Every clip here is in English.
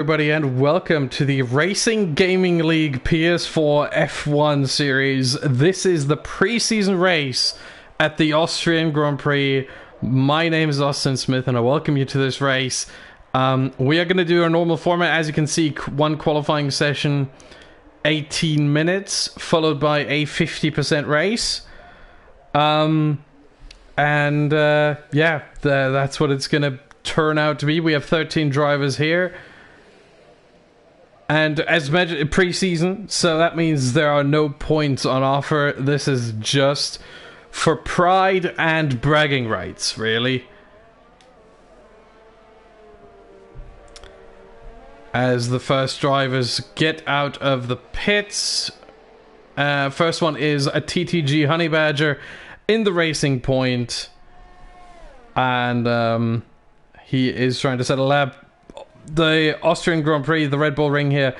Everybody, and welcome to the Racing Gaming League PS4 F1 series. This is the preseason race at the Austrian Grand Prix. My name is Austin Smith and I welcome you to this race. We are going to do our normal format. As you can see, one qualifying session, 18 minutes, followed by a 50% race. Yeah, that's what it's going to turn out to be. We have 13 drivers here. And as mentioned, preseason, so that means there are no points on offer. This is just for pride and bragging rights, really. As the first drivers get out of the pits. First one is a TTG Honey Badger in the Racing Point. And he is trying to set a lap. The Austrian Grand Prix, the Red Bull Ring here,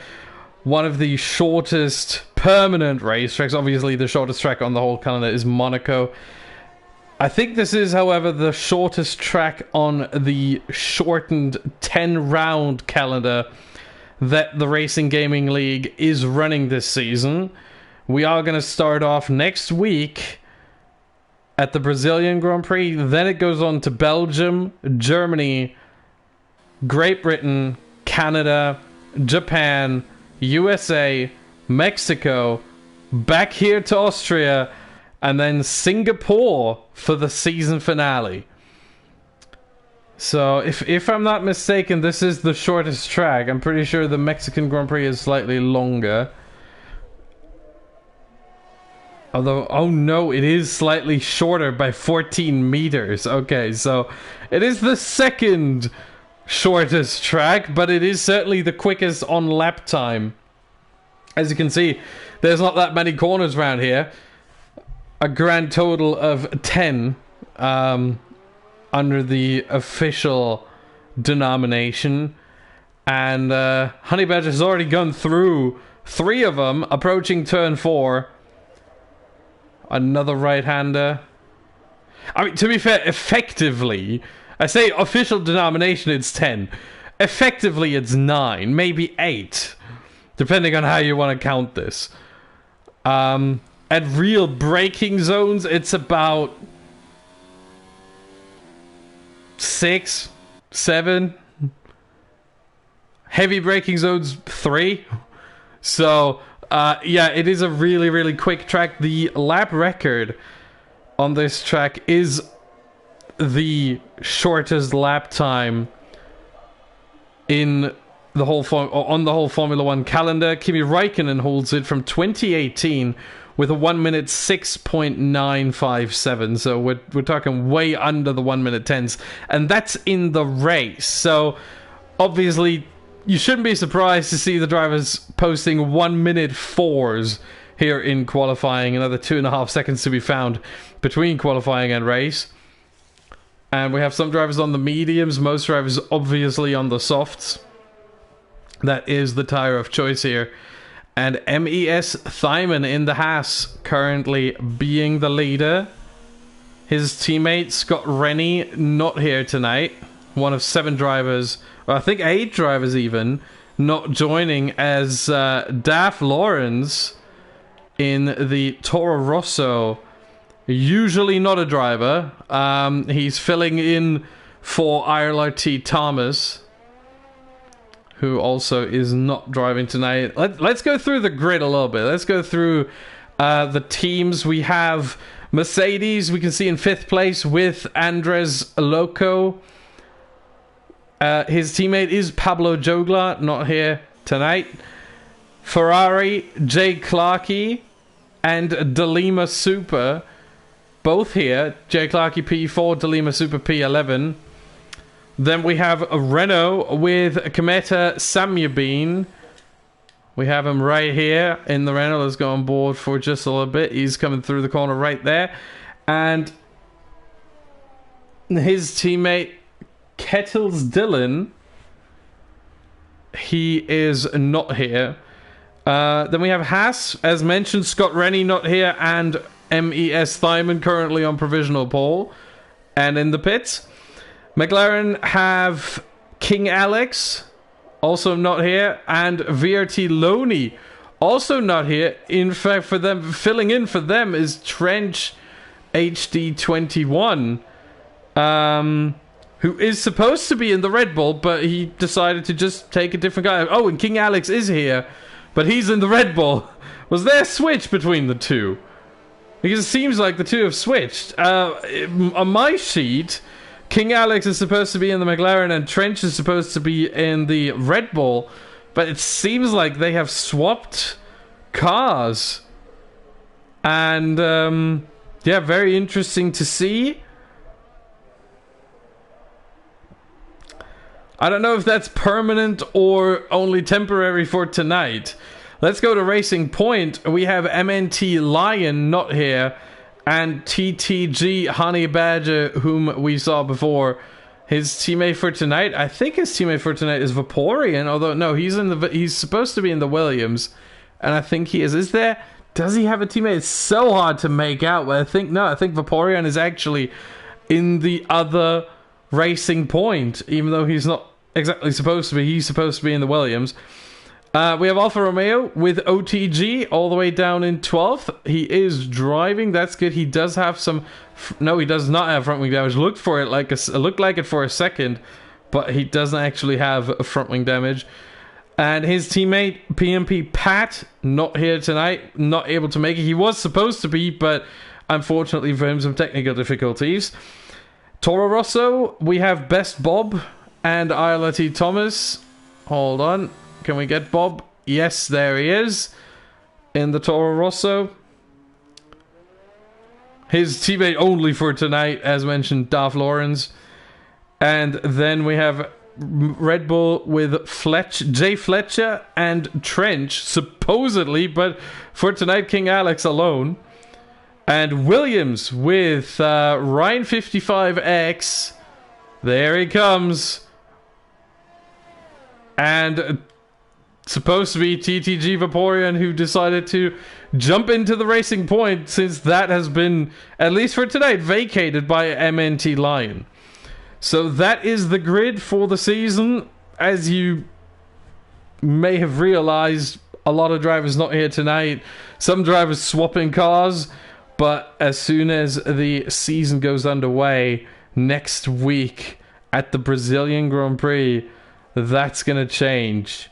one of the shortest permanent racetracks. Obviously, the shortest track on the whole calendar is Monaco. I think this is, however, the shortest track on the shortened 10-round calendar that the Racing Gaming League is running this season. We are going to start off next week at the Brazilian Grand Prix. Then it goes on to Belgium, Germany, Great Britain, Canada, Japan, USA, Mexico, back here to Austria, and then Singapore for the season finale. So, if I'm not mistaken, this is the shortest track. I'm pretty sure the Mexican Grand Prix is slightly longer. Although, oh no, it is slightly shorter by 14 meters. Okay, so it is the second shortest track, but it is certainly the quickest on lap time. As you can see, there's not that many corners around here. A grand total of 10 under the official denomination. And Honey Badger has already gone through 3 of them, approaching turn 4. Another right-hander. I mean, to be fair, effectively, I say official denomination, it's 10. Effectively, it's 9, maybe 8, depending on how you want to count this. At real braking zones, it's about 6, 7. Heavy braking zones, 3. So, yeah, it is a really, really quick track. The lap record on this track is the shortest lap time in the whole on the whole Formula 1 calendar. Kimi Räikkönen holds it from 2018 with a 1 minute 6.957. So we're talking way under the 1 minute 10s, and that's in the race. So obviously you shouldn't be surprised to see the drivers posting 1 minute 4s here in qualifying. Another 2.5 seconds to be found between qualifying and race. And we have some drivers on the mediums, most drivers obviously on the softs. That is the tire of choice here. And MES Thyman in the Haas currently being the leader. His teammate Scott Rennie not here tonight. One of 7 drivers, or I think 8 drivers even, not joining, as Daph Lawrence in the Toro Rosso, usually not a driver. He's filling in for IRLT Thomas, who also is not driving tonight. Let's go through the grid a little bit. Let's go through the teams. We have Mercedes, we can see in 5th place with Andres Loco. His teammate is Pablo Jogla, not here tonight. Ferrari, Jay Clarkey and DeLima Super, both here. Jay Clarkey P4, DeLima Super P11. Then we have a Renault with Kometa Samyabin. We have him right here in the Renault. Let's go on board for just a little bit. He's coming through the corner right there. And his teammate, Kettles Dylan, he is not here. Then we have Haas, as mentioned, Scott Rennie not here, and MES Thyman currently on provisional pole and in the pits. McLaren have King Alex also not here, and VRT Loney, also not here. In fact, for them, filling in for them is Trench HD21, who is supposed to be in the Red Bull, but he decided to just take a different guy. Oh, and King Alex is here, but he's in the Red Bull. Was there a switch between the two? Because it seems like the two have switched. On my sheet, King Alex is supposed to be in the McLaren and Trench is supposed to be in the Red Bull, but it seems like they have swapped cars. And, yeah, very interesting to see. I don't know if that's permanent or only temporary for tonight. Let's go to Racing Point. We have MNT Lion not here, and TTG Honey Badger, whom we saw before. His teammate for tonight, I think his teammate for tonight is Vaporeon, although no, he's supposed to be in the Williams, and I think he is. Does he have a teammate? It's so hard to make out, but I think Vaporeon is actually in the other Racing Point, even though he's not exactly supposed to be. He's supposed to be in the Williams. We have Alfa Romeo with OTG all the way down in 12th. He is driving. That's good. He does have some... No, he does not have front wing damage. Looked like it for a second, but he doesn't actually have front wing damage. And his teammate, PMP Pat, not here tonight. Not able to make it. He was supposed to be, but unfortunately for him, some technical difficulties. Toro Rosso, we have Best Bob and Isla T. Thomas. Hold on. Can we get Bob? Yes, there he is. In the Toro Rosso. His teammate only for tonight, as mentioned, Darth Lawrence. And then we have Red Bull with Jay Fletcher and Trench, supposedly, but for tonight, King Alex alone. And Williams with Ryan55X. There he comes. And supposed to be TTG Vaporeon, who decided to jump into the Racing Point, since that has been, at least for tonight, vacated by MNT Lion. So that is the grid for the season. As you may have realized, a lot of drivers not here tonight. Some drivers swapping cars. But as soon as the season goes underway next week at the Brazilian Grand Prix, that's going to change.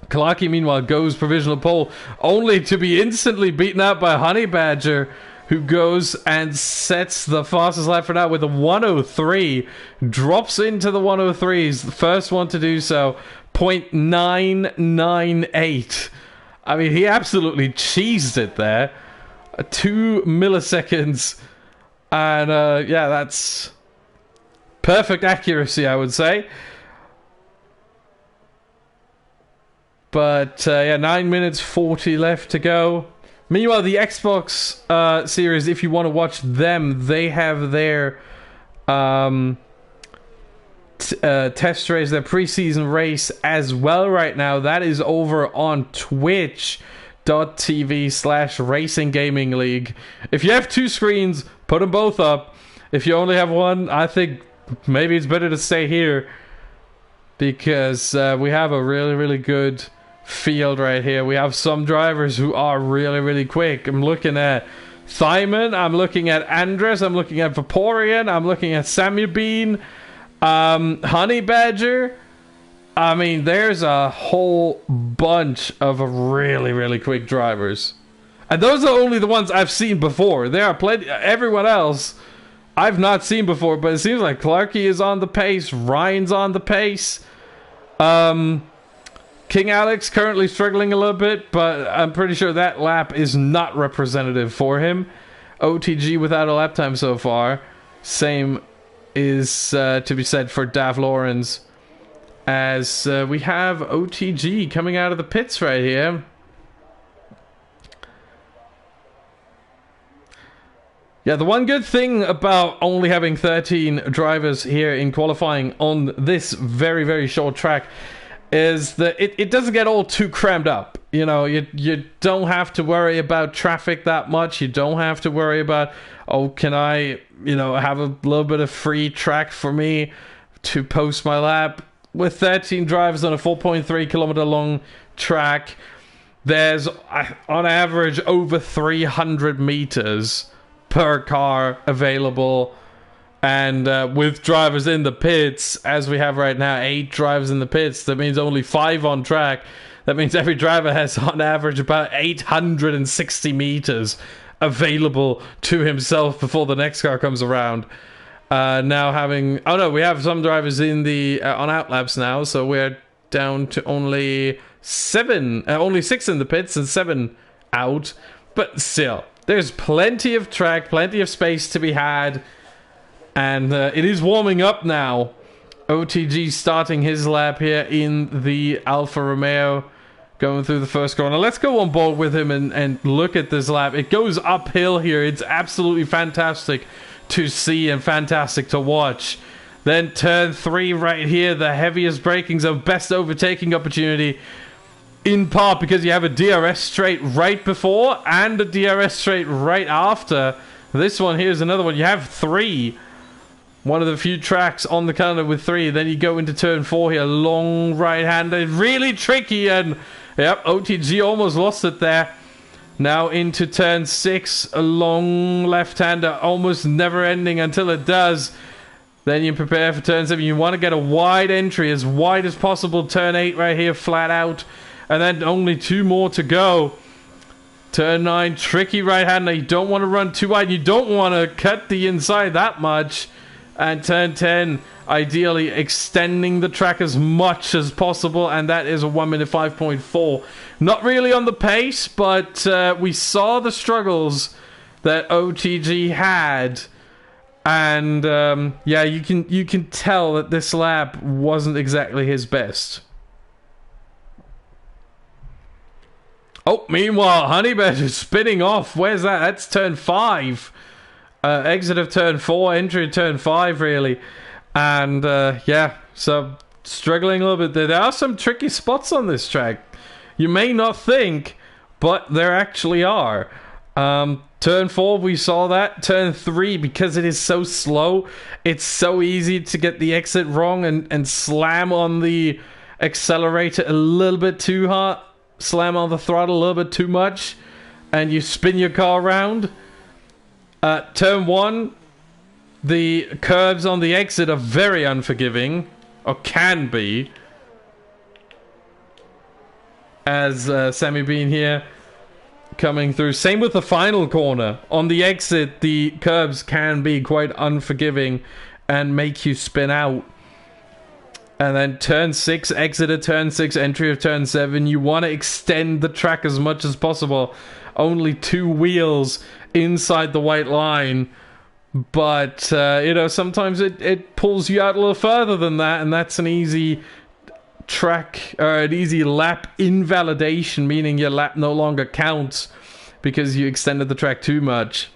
Clarky, meanwhile, goes provisional pole, only to be instantly beaten out by Honey Badger, who goes and sets the fastest lap for now with a 103. Drops into the 103s, the first one to do so, 0.998. I mean, he absolutely cheesed it there. 2 milliseconds. And, yeah, that's perfect accuracy, I would say. But, yeah, 9 minutes 40 left to go. Meanwhile, the Xbox series, if you want to watch them, they have their test race, their preseason race as well right now. That is over on twitch.tv/RacingGamingLeague. If you have 2 screens, put them both up. If you only have one, I think maybe it's better to stay here, because we have a really, really good field right here. We have some drivers who are really, really quick. I'm looking at Thyman, I'm looking at Andres, I'm looking at Vaporeon, I'm looking at Samuel Bean, Honey Badger. I mean, there's a whole bunch of really, really quick drivers. And those are only the ones I've seen before. There are plenty, everyone else I've not seen before, but it seems like Clarky is on the pace, Ryan's on the pace. King Alex currently struggling a little bit, but I'm pretty sure that lap is not representative for him. OTG without a lap time so far. Same is to be said for Dav Lawrence, as we have OTG coming out of the pits right here. Yeah, the one good thing about only having 13 drivers here in qualifying on this very, very short track is that it doesn't get all too crammed up. You know, you don't have to worry about traffic that much. You don't have to worry about, oh, can I, you know, have a little bit of free track for me to post my lap? with 13 drivers on a 4.3 kilometer long track, there's on average over 300 meters per car available. And with drivers in the pits, as we have right now, 8 drivers in the pits, that means only 5 on track. That means every driver has on average about 860 meters available to himself before the next car comes around. Now having... Oh no, we have some drivers in the on outlaps now, so we're down to only 7, only 6 in the pits and 7 out. But still, there's plenty of track, plenty of space to be had, and it is warming up now. OTG starting his lap here in the Alfa Romeo, going through the first corner. Let's go on board with him and look at this lap. It goes uphill here. It's absolutely fantastic to see and fantastic to watch. Then turn 3 right here, the heaviest braking zone, best overtaking opportunity, in part because you have a DRS straight right before and a DRS straight right after. This one here is another one. You have 3. One of the few tracks on the calendar with 3. Then you go into turn 4 here, long right-hander, really tricky, and yep, OTG almost lost it there. Now into turn 6, a long left-hander, almost never ending until it does. Then you prepare for turn 7. You want to get a wide entry, as wide as possible. Turn 8 right here, flat out. And then only 2 more to go. Turn 9, tricky right-hander. You don't want to run too wide. You don't want to cut the inside that much. And turn 10, ideally extending the track as much as possible, and that is a 1 minute 5.4. Not really on the pace, but we saw the struggles that OTG had, and yeah, you can tell that this lap wasn't exactly his best. Oh, meanwhile, Honey Badger spinning off. Where's that? That's turn 5. Exit of turn 4, entry of turn 5, really. And, yeah, so struggling a little bit there. There are some tricky spots on this track. You may not think, but there actually are. Turn 4, we saw that. Turn 3, because it is so slow, it's so easy to get the exit wrong and slam on the accelerator a little bit too hard. Slam on the throttle a little bit too much, and you spin your car around. Turn 1, the curves on the exit are very unforgiving, or can be. As Sammy Bean here coming through. Same with the final corner. On the exit, the curves can be quite unforgiving and make you spin out. And then turn 6, exit of turn 6, entry of turn 7. You want to extend the track as much as possible. Only 2 wheels inside the white line, but you know, sometimes it pulls you out a little further than that, and that's an easy track or an easy lap invalidation, meaning your lap no longer counts because you extended the track too much.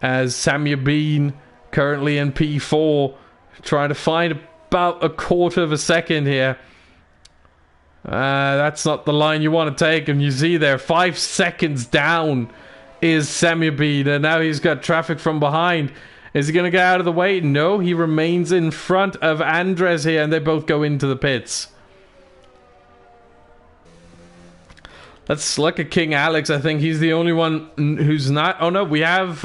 As Samuel Bean currently in P4, trying to find about a quarter of a second here. That's not the line you want to take, and you see there 5 seconds down is Samuel Bean, and now he's got traffic from behind. Is he going to get out of the way? No, he remains in front of Andres here, and they both go into the pits. Let's look at King Alex. I think he's the only one who's not... Oh no, we have...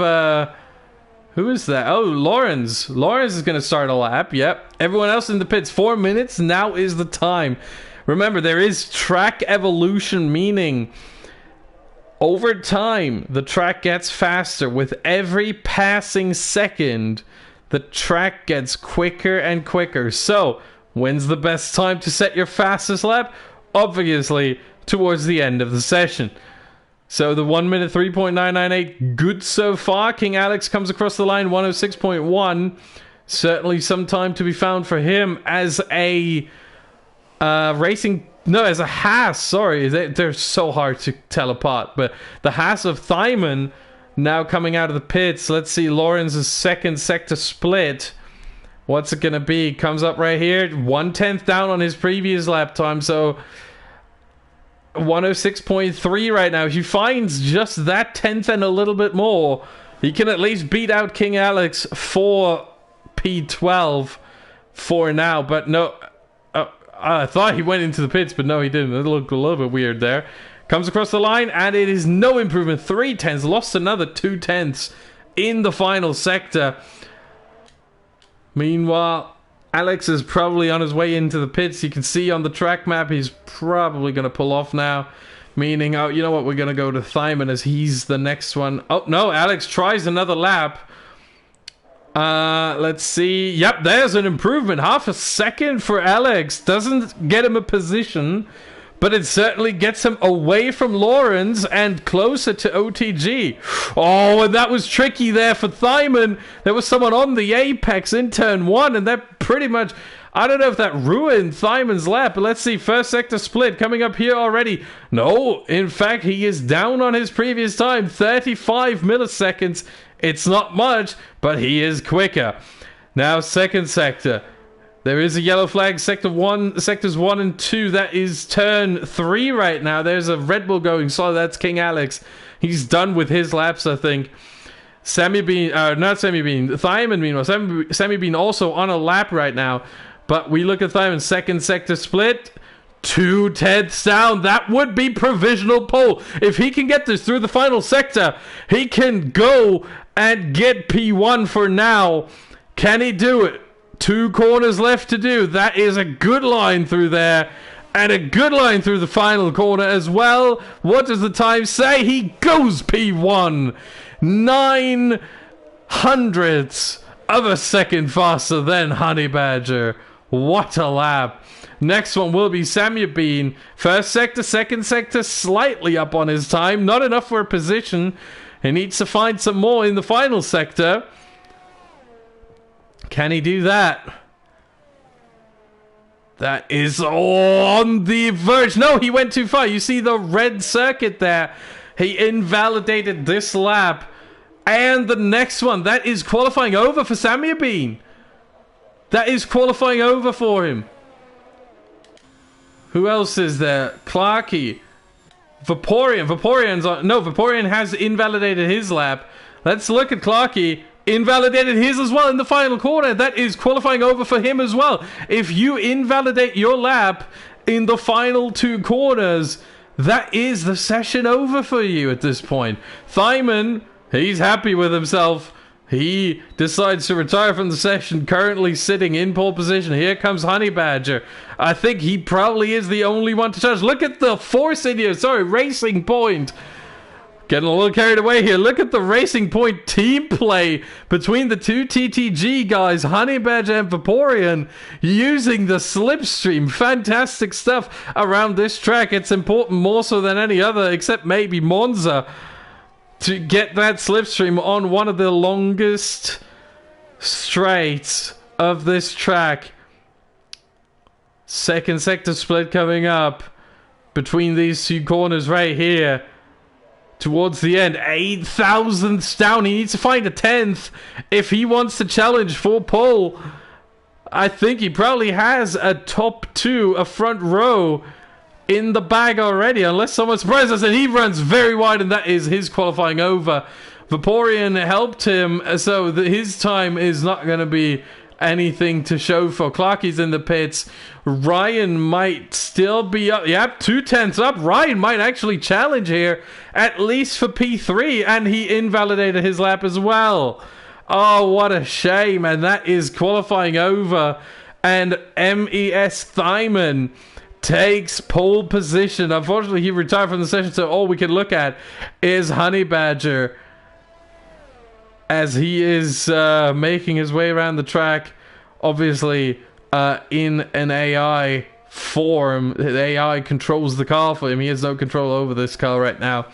who is that? Oh, Lawrence. Lawrence is going to start a lap. Yep. Everyone else in the pits. 4 minutes. Now is the time. Remember, there is track evolution, meaning over time, the track gets faster. With every passing second, the track gets quicker and quicker. So, when's the best time to set your fastest lap? Obviously, towards the end of the session. So, the 1 minute 3.998, good so far. King Alex comes across the line, 106.1. Certainly some time to be found for him as a... as a Haas, sorry, they're so hard to tell apart, but the Haas of Thyman now coming out of the pits. Let's see Lawrence's second sector split. What's it gonna be? Comes up right here, 1/10 down on his previous lap time, so 106.3 right now. If he finds just that 10th and a little bit more, he can at least beat out King Alex for P12 for now, but no, I thought he went into the pits, but no, he didn't. It looked a little bit weird there. Comes across the line, and it is no improvement. 3/10, lost another 2/10 in the final sector. Meanwhile, Alex is probably on his way into the pits. You can see on the track map he's probably going to pull off now. Meaning, oh, you know what? We're going to go to Thyman as he's the next one. Oh, no, Alex tries another lap. Let's see. Yep, there's an improvement. Half a second for Alex. Doesn't get him a position, but it certainly gets him away from Lawrence and closer to OTG. Oh, and that was tricky there for Thyman. There was someone on the apex in turn 1, and that pretty much... I don't know if that ruined Thyman's lap, but let's see. First sector split coming up here already. No, in fact, he is down on his previous time. 35 milliseconds. It's not much, but he is quicker. Now, second sector. There is a yellow flag. Sectors 1 and 2. That is turn 3 right now. There's a Red Bull going solid. That's King Alex. He's done with his laps, I think. Sammy Bean, not Sammy Bean. Thyman, meanwhile. Sammy Bean also on a lap right now. But we look at Thyman's second sector split. 2/10 down. That would be provisional pole. If he can get this through the final sector, he can go and get P1 for now. Can he do it? 2 corners left to do. That is a good line through there. And a good line through the final corner as well. What does the time say? He goes P1. 9 hundredths of a second faster than Honey Badger. What a lap. Next one will be Sammy Bean. First sector, second sector, slightly up on his time. Not enough for a position. He needs to find some more in the final sector. Can he do that? That is on the verge. No, he went too far. You see the red circuit there. He invalidated this lap. And the next one, that is qualifying over for Sammy Bean. That is qualifying over for him. Who else is there? Clarky. Vaporeon. Vaporeon has invalidated his lap. Let's look at Clarky. Invalidated his as well in the final corner. That is qualifying over for him as well. If you invalidate your lap in the final 2 corners, that is the session over for you at this point. Thyman, he's happy with himself. He decides to retire from the session, currently sitting in pole position. Here comes Honey Badger. I think he probably is the only one to touch. Look at the force in here. Sorry, Racing Point. Getting a little carried away here. Look at the Racing Point team play between the 2 TTG guys, Honey Badger and Vaporeon, using the slipstream. Fantastic stuff around this track. It's important more so than any other, except maybe Monza, to get that slipstream on one of the longest straights of this track. Second sector split coming up between these 2 corners right here. Towards the end, 8 thousandths down. He needs to find a 10th if he wants to challenge for pole. I think he probably has a top 2, a front row in the bag already, unless someone surprises us, and he runs very wide, and that is his qualifying over. Vaporeon helped him, so his time is not going to be anything to show for. Clarky's in the pits. Ryan might still be up. Yep, 2/10 up. Ryan might actually challenge here, at least for P3, and he invalidated his lap as well. Oh, what a shame, and that is qualifying over, and MES Thyman takes pole position. Unfortunately, he retired from the session, so all we can look at is Honey Badger as he is making his way around the track, obviously in an AI form. The AI controls the car for him. He has no control over this car right now.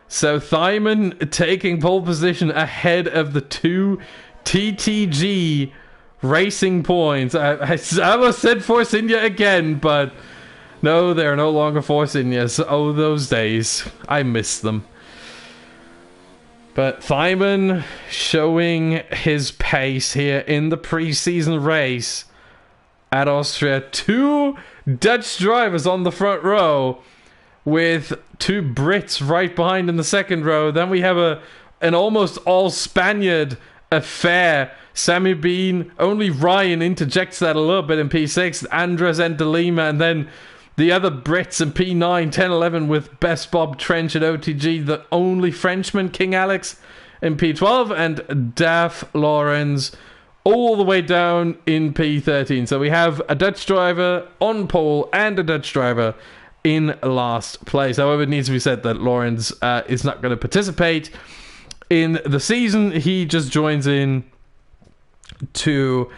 So Thyman taking pole position ahead of the 2 TTG Racing Points. I almost said Force India again, but no, they're no longer Force Indias. Oh, those days. I miss them. But Thyman showing his pace here in the preseason race at Austria. 2 Dutch drivers on the front row with 2 Brits right behind in the second row. Then we have an almost all Spaniard affair. Sammy Bean, only Ryan interjects that a little bit in P6. Andres and DeLima, and then the other Brits in P9, 10, 11 with Best Bob, Trench, and OTG. The only Frenchman, King Alex, in P12, and Daf Lawrence all the way down in P13. So we have a Dutch driver on pole and a Dutch driver in last place. However, it needs to be said that Lawrence is not going to participate in the season. He just joins in to,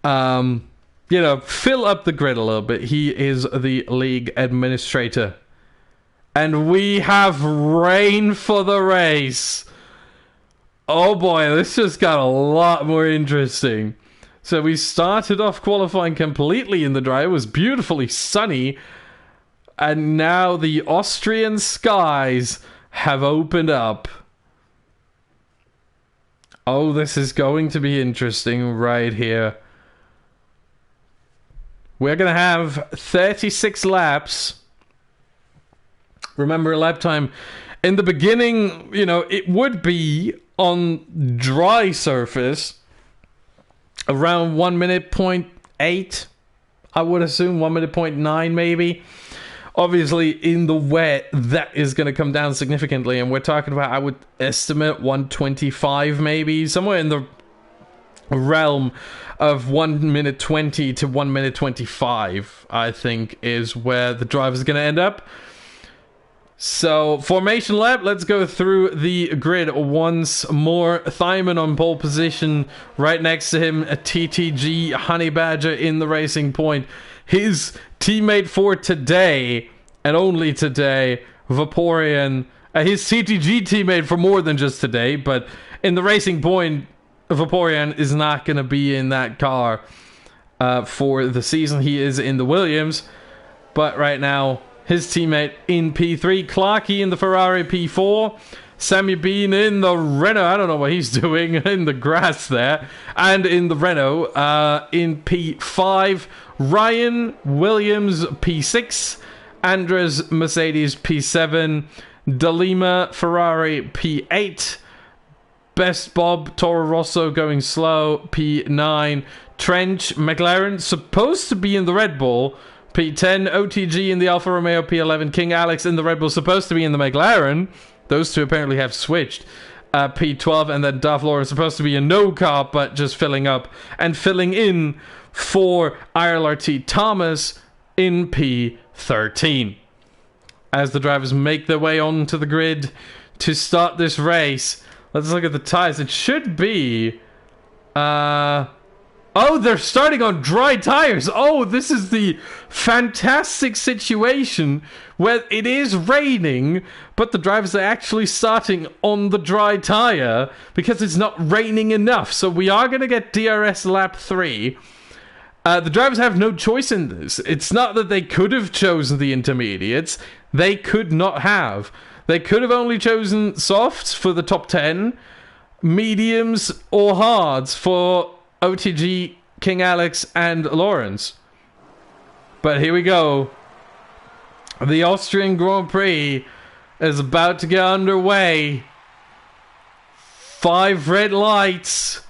fill up the grid a little bit. He is the league administrator. And we have rain for the race. Oh boy, this just got a lot more interesting. So we started off qualifying completely in the dry. It was beautifully sunny. And now the Austrian skies have opened up. Oh, this is going to be interesting right here. We're going to have 36 laps. Remember, lap time in the beginning, it would be on dry surface around 1 minute point 8, I would assume 1 minute point 9 maybe. Obviously in the wet that is going to come down significantly, and we're talking about, I would estimate 125 maybe, somewhere in the realm of 1 minute 20 to 1 minute 25 I think is where the driver's going to end up. So, formation lap, let's go through the grid once more. Thyman on pole position, right next to him, a TTG Honey Badger in the racing point. His teammate for today, and only today, Vaporeon, his TTG teammate for more than just today, but in the racing point, Vaporeon is not going to be in that car for the season. He is in the Williams, but right now, his teammate in P3, Clarky in the Ferrari P4, Sammy Bean in the Renault, I don't know what he's doing, in the grass there, and in the Renault in P5, Ryan Williams P6, Andres Mercedes P7, DeLima Ferrari P8, Best Bob Toro Rosso going slow P9, Trench McLaren supposed to be in the Red Bull P10, OTG in the Alfa Romeo P11, King Alex in the Red Bull, supposed to be in the McLaren. Those two apparently have switched. P12, and then Duff Laura supposed to be a no car, but just filling up and filling in for IRLRT Thomas in P13. As the drivers make their way onto the grid to start this race, let's look at the tires. It should be... Oh, they're starting on dry tires. Oh, this is the fantastic situation where it is raining, but the drivers are actually starting on the dry tire because it's not raining enough. So we are going to get DRS lap 3. The drivers have no choice in this. It's not that they could have chosen the intermediates. They could not have. They could have only chosen softs for the top 10, mediums or hards for OTG, King Alex, and Lawrence. But here we go. The Austrian Grand Prix is about to get underway. 5 red lights.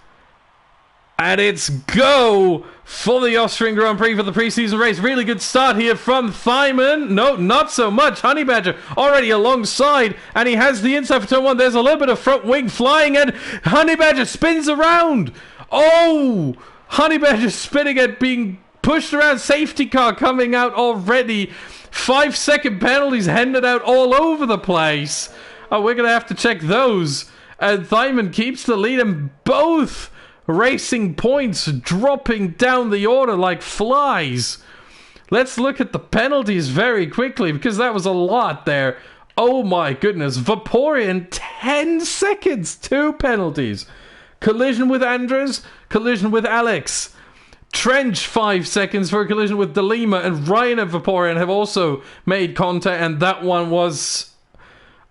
And it's go for the Austrian Grand Prix for the preseason race. Really good start here from Thyman. No, not so much. Honey Badger already alongside, and he has the inside for turn 1. There's a little bit of front wing flying, and Honey Badger spins around. Oh, Honey Badger spinning and being pushed around. Safety car coming out already. 5-second penalties handed out all over the place. Oh, we're going to have to check those. And Thyman keeps the lead, and both racing points dropping down the order like flies. Let's look at the penalties very quickly, because that was a lot there. Oh my goodness. Vaporeon, 10 seconds, 2 penalties. Collision with Andres, collision with Alex. Trench, 5 seconds for a collision with DeLima, and Ryan and Vaporeon have also made contact, and that one was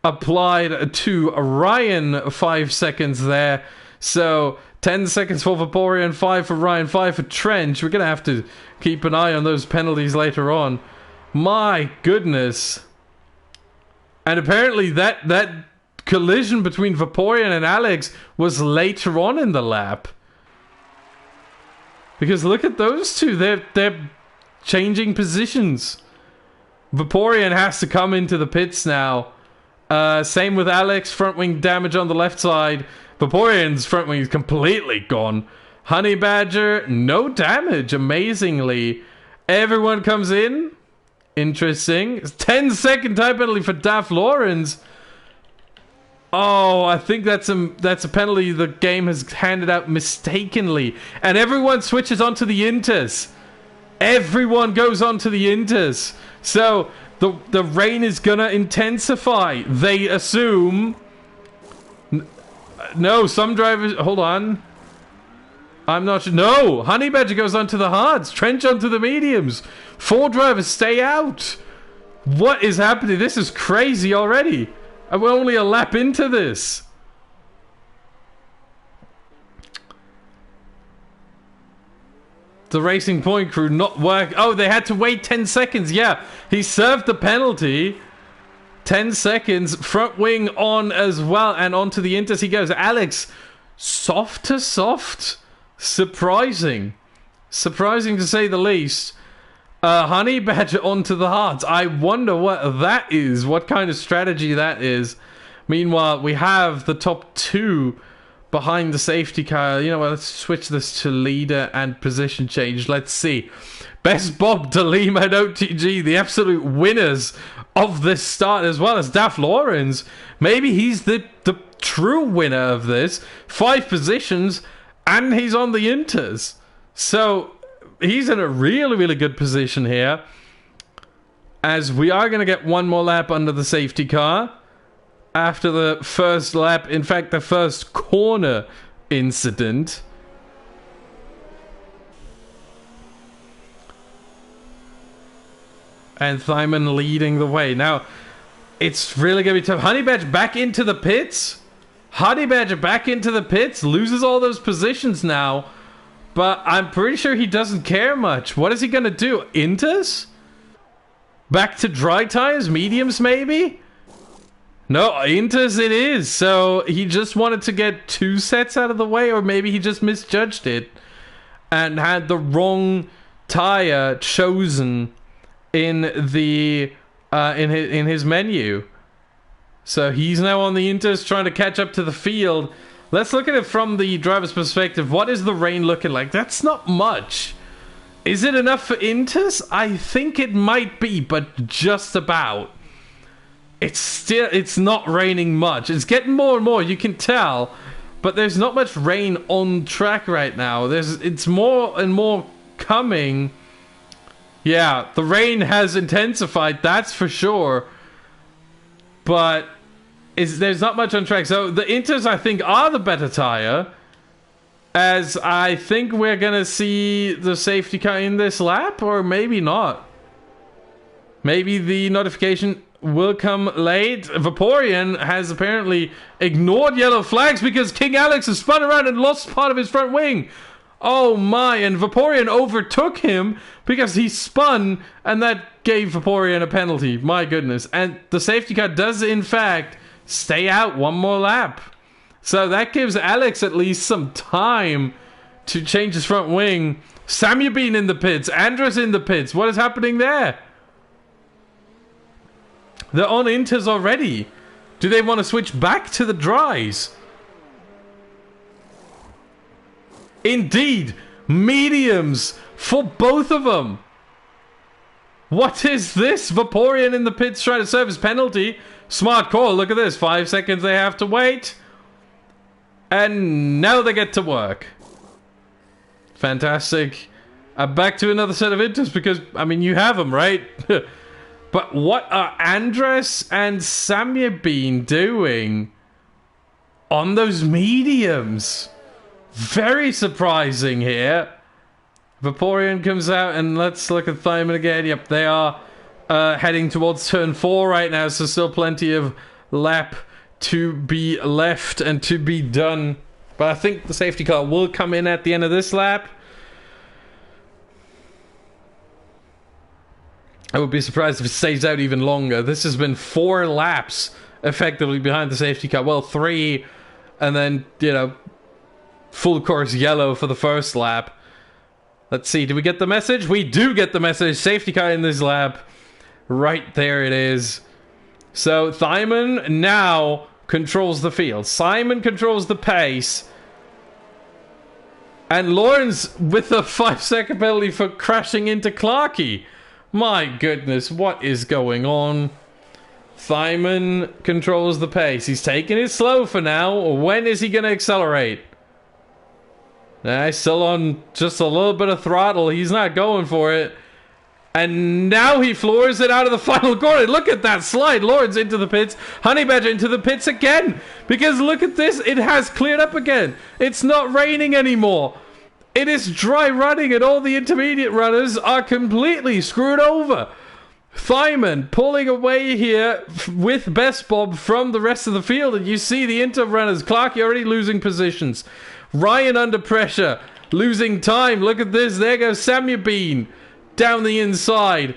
applied to Ryan, 5 seconds there. So 10 seconds for Vaporeon, 5 for Ryan, 5 for Trench. We're going to have to keep an eye on those penalties later on. My goodness. And apparently that collision between Vaporeon and Alex was later on in the lap. Because look at those two. They're changing positions. Vaporeon has to come into the pits now. Same with Alex. Front wing damage on the left side. Vaporeon's front wing is completely gone. Honey Badger, no damage, amazingly. Everyone comes in. Interesting. 10-second time penalty for Daff Lawrence. Oh, I think that's a penalty the game has handed out mistakenly. And everyone switches onto the Inters. Everyone goes onto the Inters. So the rain is gonna intensify. They assume. No, some drivers. Hold on. I'm not sure. No, Honey Badger goes onto the hards. Trench onto the mediums. 4 drivers stay out. What is happening? This is crazy already. We're only a lap into this. The Racing Point crew not work. Oh, they had to wait 10 seconds. Yeah, he served the penalty. 10 seconds. Front wing on as well. And onto the Inters he goes. Alex, soft to soft. Surprising. Surprising to say the least. Honey Badger onto the hards. I wonder what that is. What kind of strategy that is. Meanwhile, we have the top 2 behind the safety car. You know what? Let's switch this to leader and position change. Let's see. Best Bob, Delima, and OTG, the absolute winners of this start, as well as Daff Lawrence. Maybe he's the true winner of this. 5 positions, and he's on the Inters. So he's in a really, really good position here. As we are going to get one more lap under the safety car. After the first lap, in fact, the first corner incident. And Thyman leading the way. Now, it's really going to be tough. Honey Badger back into the pits. Honey Badger back into the pits. Loses all those positions now. But I'm pretty sure he doesn't care much. What is he going to do? Inters? Back to dry tires? Mediums, maybe? No, Inters it is. So he just wanted to get 2 sets out of the way, or maybe he just misjudged it and had the wrong tire chosen in the in his menu. So he's now on the Inters trying to catch up to the field. Let's look at it from the driver's perspective. What is the rain looking like? That's not much. Is it enough for Inters? I think it might be, but just about. It's not raining much. It's getting more and more, you can tell, but there's not much rain on track right now. It's more and more coming. Yeah, the rain has intensified, that's for sure. But there's not much on track. So the Inters, I think, are the better tire, as I think we're gonna see the safety car in this lap, or maybe not. Maybe the notification will come late. Vaporeon has apparently ignored yellow flags because King Alex has spun around and lost part of his front wing. Oh my, and Vaporeon overtook him because he spun, and that gave Vaporeon a penalty. My goodness. And the safety car does, in fact, stay out one more lap. So that gives Alex at least some time to change his front wing. Samuel Bean in the pits. Andres in the pits. What is happening there? They're on Inters already. Do they want to switch back to the dries? Indeed, mediums for both of them. What is this? Vaporeon in the pits trying to serve his penalty. Smart call. Look at this. 5 seconds they have to wait. And now they get to work. Fantastic. Back to another set of Inters because, I mean, you have them, right? But what are Andres and Samya Bean doing on those mediums? Very surprising here. Vaporeon comes out, and let's look at Thyman again. Yep, they are heading towards turn 4 right now, so still plenty of lap to be left and to be done. But I think the safety car will come in at the end of this lap. I would be surprised if it stays out even longer. This has been 4 laps effectively behind the safety car. Well, 3, and then, you know, full course yellow for the first lap. Let's see, do we get the message? We do get the message. Safety car in this lap. Right there it is. So Thyman now controls the field. Simon controls the pace. And Lawrence with a 5-second penalty for crashing into Clarkey. My goodness, what is going on? Thyman controls the pace. He's taking it slow for now. When is he going to accelerate? He's still on just a little bit of throttle. He's not going for it. And now he floors it out of the final corner. Look at that slide. Lawrence into the pits. Honey Badger into the pits again. Because look at this. It has cleared up again. It's not raining anymore. It is dry running and all the intermediate runners are completely screwed over. Thyman pulling away here with Best Bob from the rest of the field. And you see the inter runners. Clarkey already losing positions. Ryan under pressure. Losing time. Look at this. There goes Samuel Bean. Down the inside.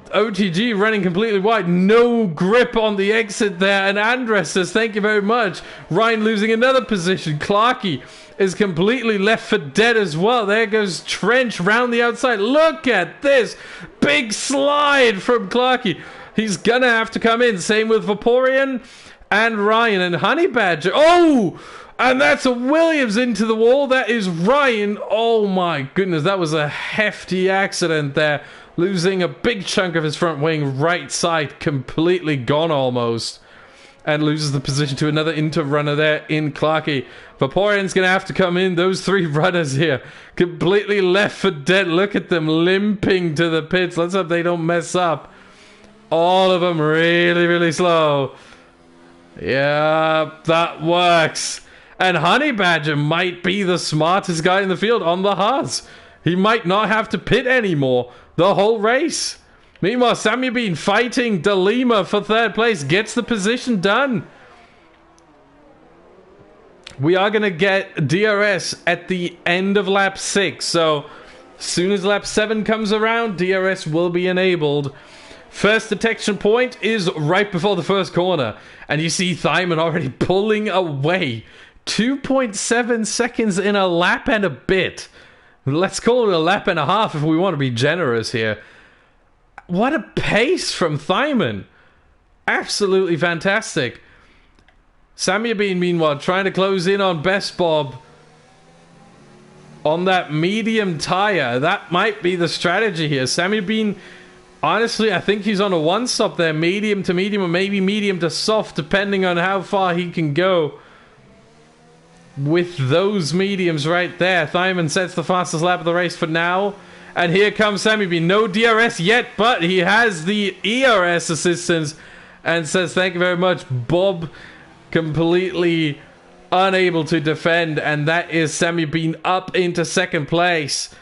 OTG running completely wide. No grip on the exit there. And Andres says, thank you very much. Ryan losing another position. Clarkey is completely left for dead as well. There goes Trench round the outside. Look at this. Big slide from Clarkey. He's going to have to come in. Same with Vaporeon and Ryan and Honey Badger. Oh! And that's a Williams into the wall. That is Ryan. Oh my goodness. That was a hefty accident there. Losing a big chunk of his front wing. Right side completely gone almost. And loses the position to another inter runner there in Clarkey. Vaporeon's going to have to come in. Those 3 runners here completely left for dead. Look at them limping to the pits. Let's hope they don't mess up. All of them really, really slow. Yeah, that works. And Honey Badger might be the smartest guy in the field on the Haas. He might not have to pit anymore the whole race. Meanwhile, Samuel Bean fighting DeLima for 3rd place. Gets the position done. We are going to get DRS at the end of lap 6. So, as soon as lap 7 comes around, DRS will be enabled. First detection point is right before the first corner. And you see Thyman already pulling away. 2.7 seconds in a lap and a bit. Let's call it a lap and a half if we want to be generous here. What a pace from Thyman. Absolutely fantastic. Samuel Bean, meanwhile, trying to close in on Best Bob on that medium tire. That might be the strategy here. Samuel Bean, honestly, I think he's on a one-stop there. Medium to medium or maybe medium to soft, depending on how far he can go. With those mediums right there, Thyman sets the fastest lap of the race for now. And here comes Samuel Bean. No DRS yet, but he has the ERS assistance and says thank you very much. Bob completely unable to defend, and that is Samuel Bean up into 2nd place.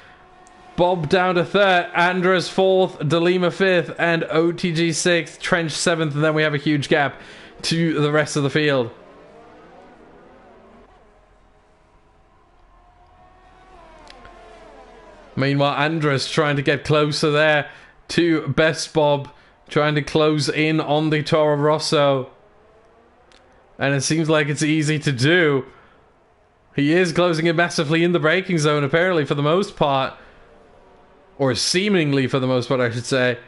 Bob down to 3rd, Andres 4th, DeLima 5th, and OTG 6th, Trench 7th, and then we have a huge gap to the rest of the field. Meanwhile, Andres trying to get closer there to Best Bob, trying to close in on the Toro Rosso. And it seems like it's easy to do. He is closing it massively in the braking zone, apparently, for the most part. Or seemingly for the most part, I should say.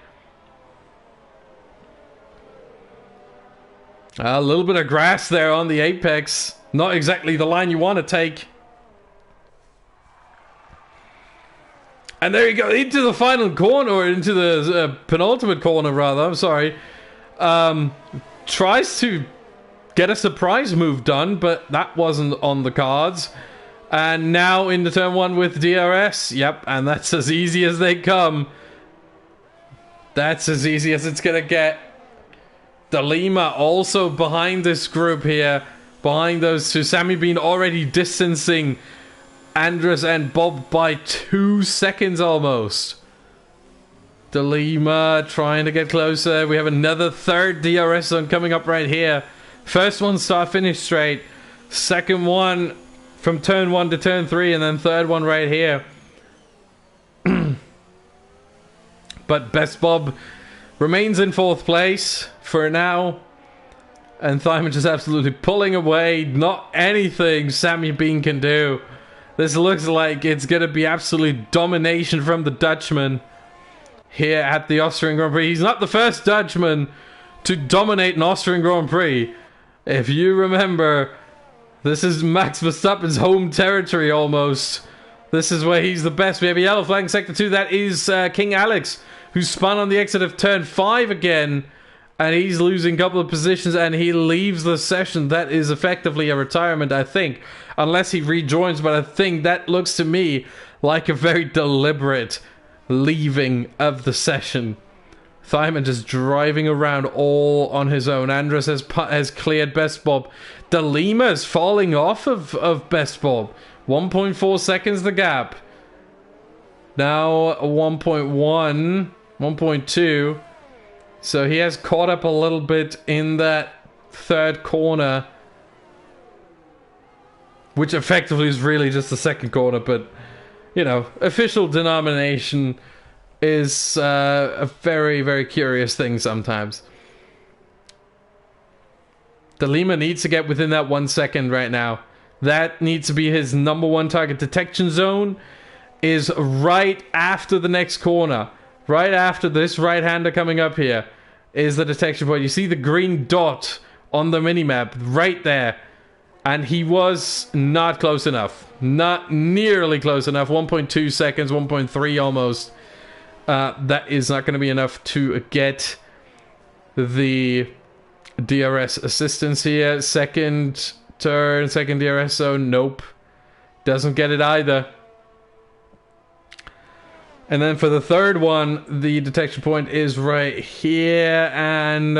A little bit of grass there on the apex. Not exactly the line you want to take. And there you go, into the final corner, or into the penultimate corner, rather. I'm sorry. Tries to get a surprise move done, but that wasn't on the cards. And now into turn 1 with DRS. Yep, and that's as easy as they come. That's as easy as it's going to get. DeLima also behind this group here. Behind those two. Samuel Bean already distancing Andres and Bob by 2 seconds almost. DeLima trying to get closer. We have another 3rd DRS zone coming up right here. First one start finish straight. Second one from turn 1 to turn 3, and then 3rd one right here. But Best Bob remains in 4th place for now. And Thyman just absolutely pulling away. Not anything Sammy Bean can do. This looks like it's going to be absolute domination from the Dutchman here at the Austrian Grand Prix. He's not the first Dutchman to dominate an Austrian Grand Prix. If you remember, this is Max Verstappen's home territory almost. This is where he's the best. We have a yellow flag in Sector 2. That is King Alex, who spun on the exit of Turn 5 again. And he's losing a couple of positions and he leaves the session. That is effectively a retirement, I think. Unless he rejoins, but I think that looks to me like a very deliberate leaving of the session. Thyman just driving around all on his own. Andres has cleared Best Bob. De Lima's falling off of Best Bob. 1.4 seconds the gap. Now 1.1, 1.2. So he has caught up a little bit in that third corner, which effectively is really just the second corner, but, you know, official denomination is a very, very curious thing sometimes. De Lima needs to get within that 1 second right now. That needs to be his number one target. Detection zone is right after the next corner. Right after this right-hander coming up here is the detection point. You see the green dot on the minimap right there. And he was not close enough. Not nearly close enough. 1.2 seconds, 1.3 almost. That is not going to be enough to get the DRS assistance here. Second turn, second DRS zone. Nope. Doesn't get it either. And then for the third one, the detection point is right here, and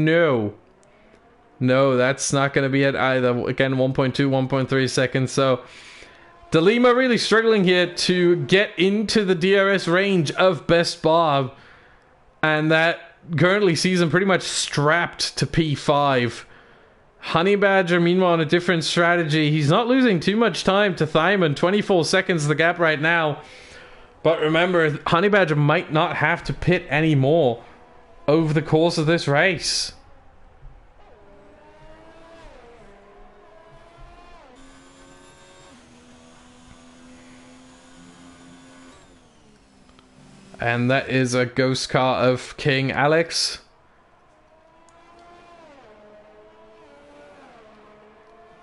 no. No, that's not going to be it either. Again, 1.2, 1.3 seconds. So, De Lima really struggling here to get into the DRS range of Best Bob. And that currently sees him pretty much strapped to P5. Honey Badger, meanwhile, on a different strategy. He's not losing too much time to Thyman. 24 seconds the gap right now. But remember, Honey Badger might not have to pit anymore over the course of this race. And that is a ghost car of King Alex.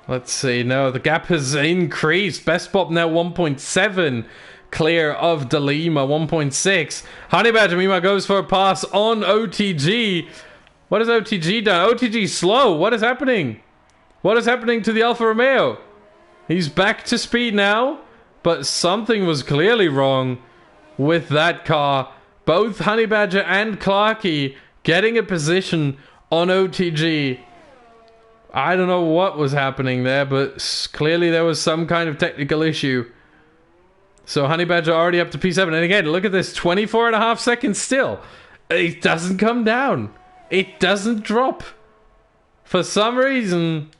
Let's see. No, the gap has increased. Best Bob now 1.7. Clear of De Lima, 1.6. Honey Badger meanwhile goes for a pass on OTG. What has OTG done? OTG slow. What is happening? What is happening to the Alfa Romeo? He's back to speed now, but something was clearly wrong with that car. Both Honey Badger and Clarky getting a position on OTG. I don't know what was happening there, but clearly there was some kind of technical issue. So Honey Badger already up to P7. And again, look at this, 24.5 seconds still. It doesn't come down. It doesn't drop. For some reason,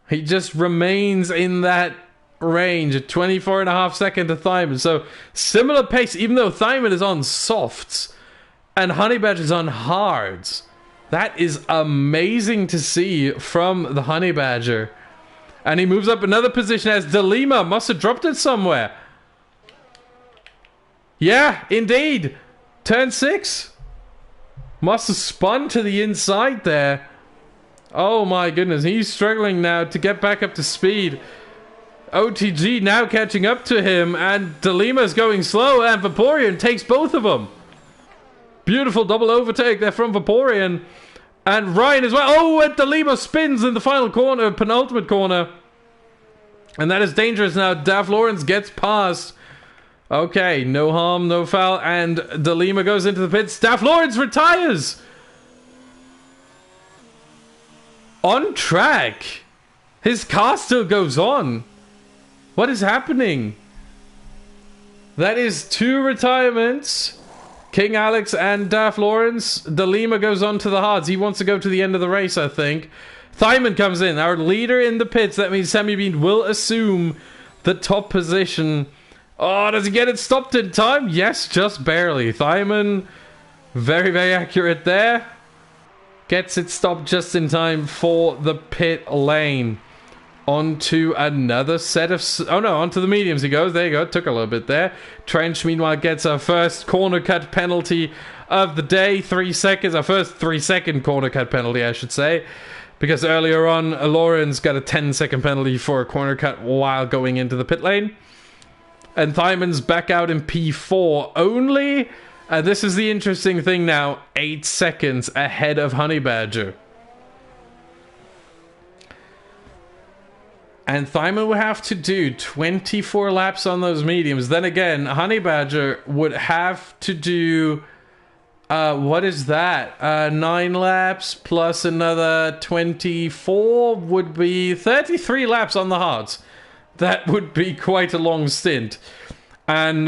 he just remains in that range at 24.5 seconds to Thyman. So similar pace, even though Thyman is on softs and Honey Badger is on hards. That is amazing to see from the Honey Badger. And he moves up another position as De Lima must have dropped it somewhere. Yeah, indeed. Turn 6. Must have spun to the inside there. Oh my goodness. He's struggling now to get back up to speed. OTG now catching up to him. And De Lima's going slow. And Vaporeon takes both of them. Beautiful double overtake there from Vaporeon. And Ryan as well. Oh, and De Lima spins in the final corner. Penultimate corner. And that is dangerous now. Daph Lawrence gets past. Okay, no harm, no foul, and De Lima goes into the pits. Daph Lawrence retires! On track! His car still goes on. What is happening? That is 2 retirements. King Alex and Daph Lawrence. De Lima goes on to the hards. He wants to go to the end of the race, I think. Thyman comes in, our leader in the pits. That means Sammy Bean will assume the top position. Oh, does he get it stopped in time? Yes, just barely. Thyman, very, very accurate there. Gets it stopped just in time for the pit lane. Onto another set of... Oh no, onto the mediums he goes. There you go. Took a little bit there. Trench, meanwhile, gets our first corner cut penalty of the day. 3 seconds. Our first 3-second corner cut penalty, I should say. Because earlier on, Lauren's got a 10-second penalty for a corner cut while going into the pit lane. And Thymon's back out in P4 only. And this is the interesting thing now. 8 seconds ahead of Honey Badger. And Thymon would have to do 24 laps on those mediums. Then again, Honey Badger would have to do... what is that? 9 laps plus another 24 would be 33 laps on the hards. That would be quite a long stint. And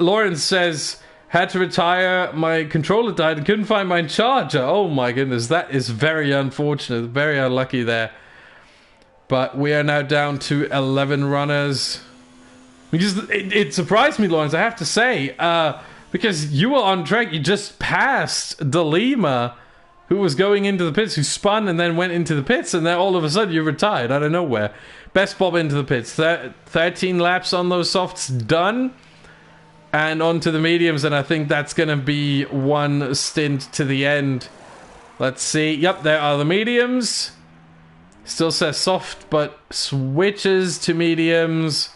Lawrence says, had to retire, my controller died and couldn't find my charger. Oh my goodness, that is very unfortunate, very unlucky there. But we are now down to 11 runners. Because it surprised me, Lawrence, I have to say. Because you were on track, you just passed Delima, who was going into the pits, who spun and then went into the pits, and then all of a sudden you retired out of nowhere. Best Bob into the pits. 13 laps on those softs done. And onto the mediums, and I think that's going to be one stint to the end. Let's see. Yep, there are the mediums. Still says soft, but switches to mediums.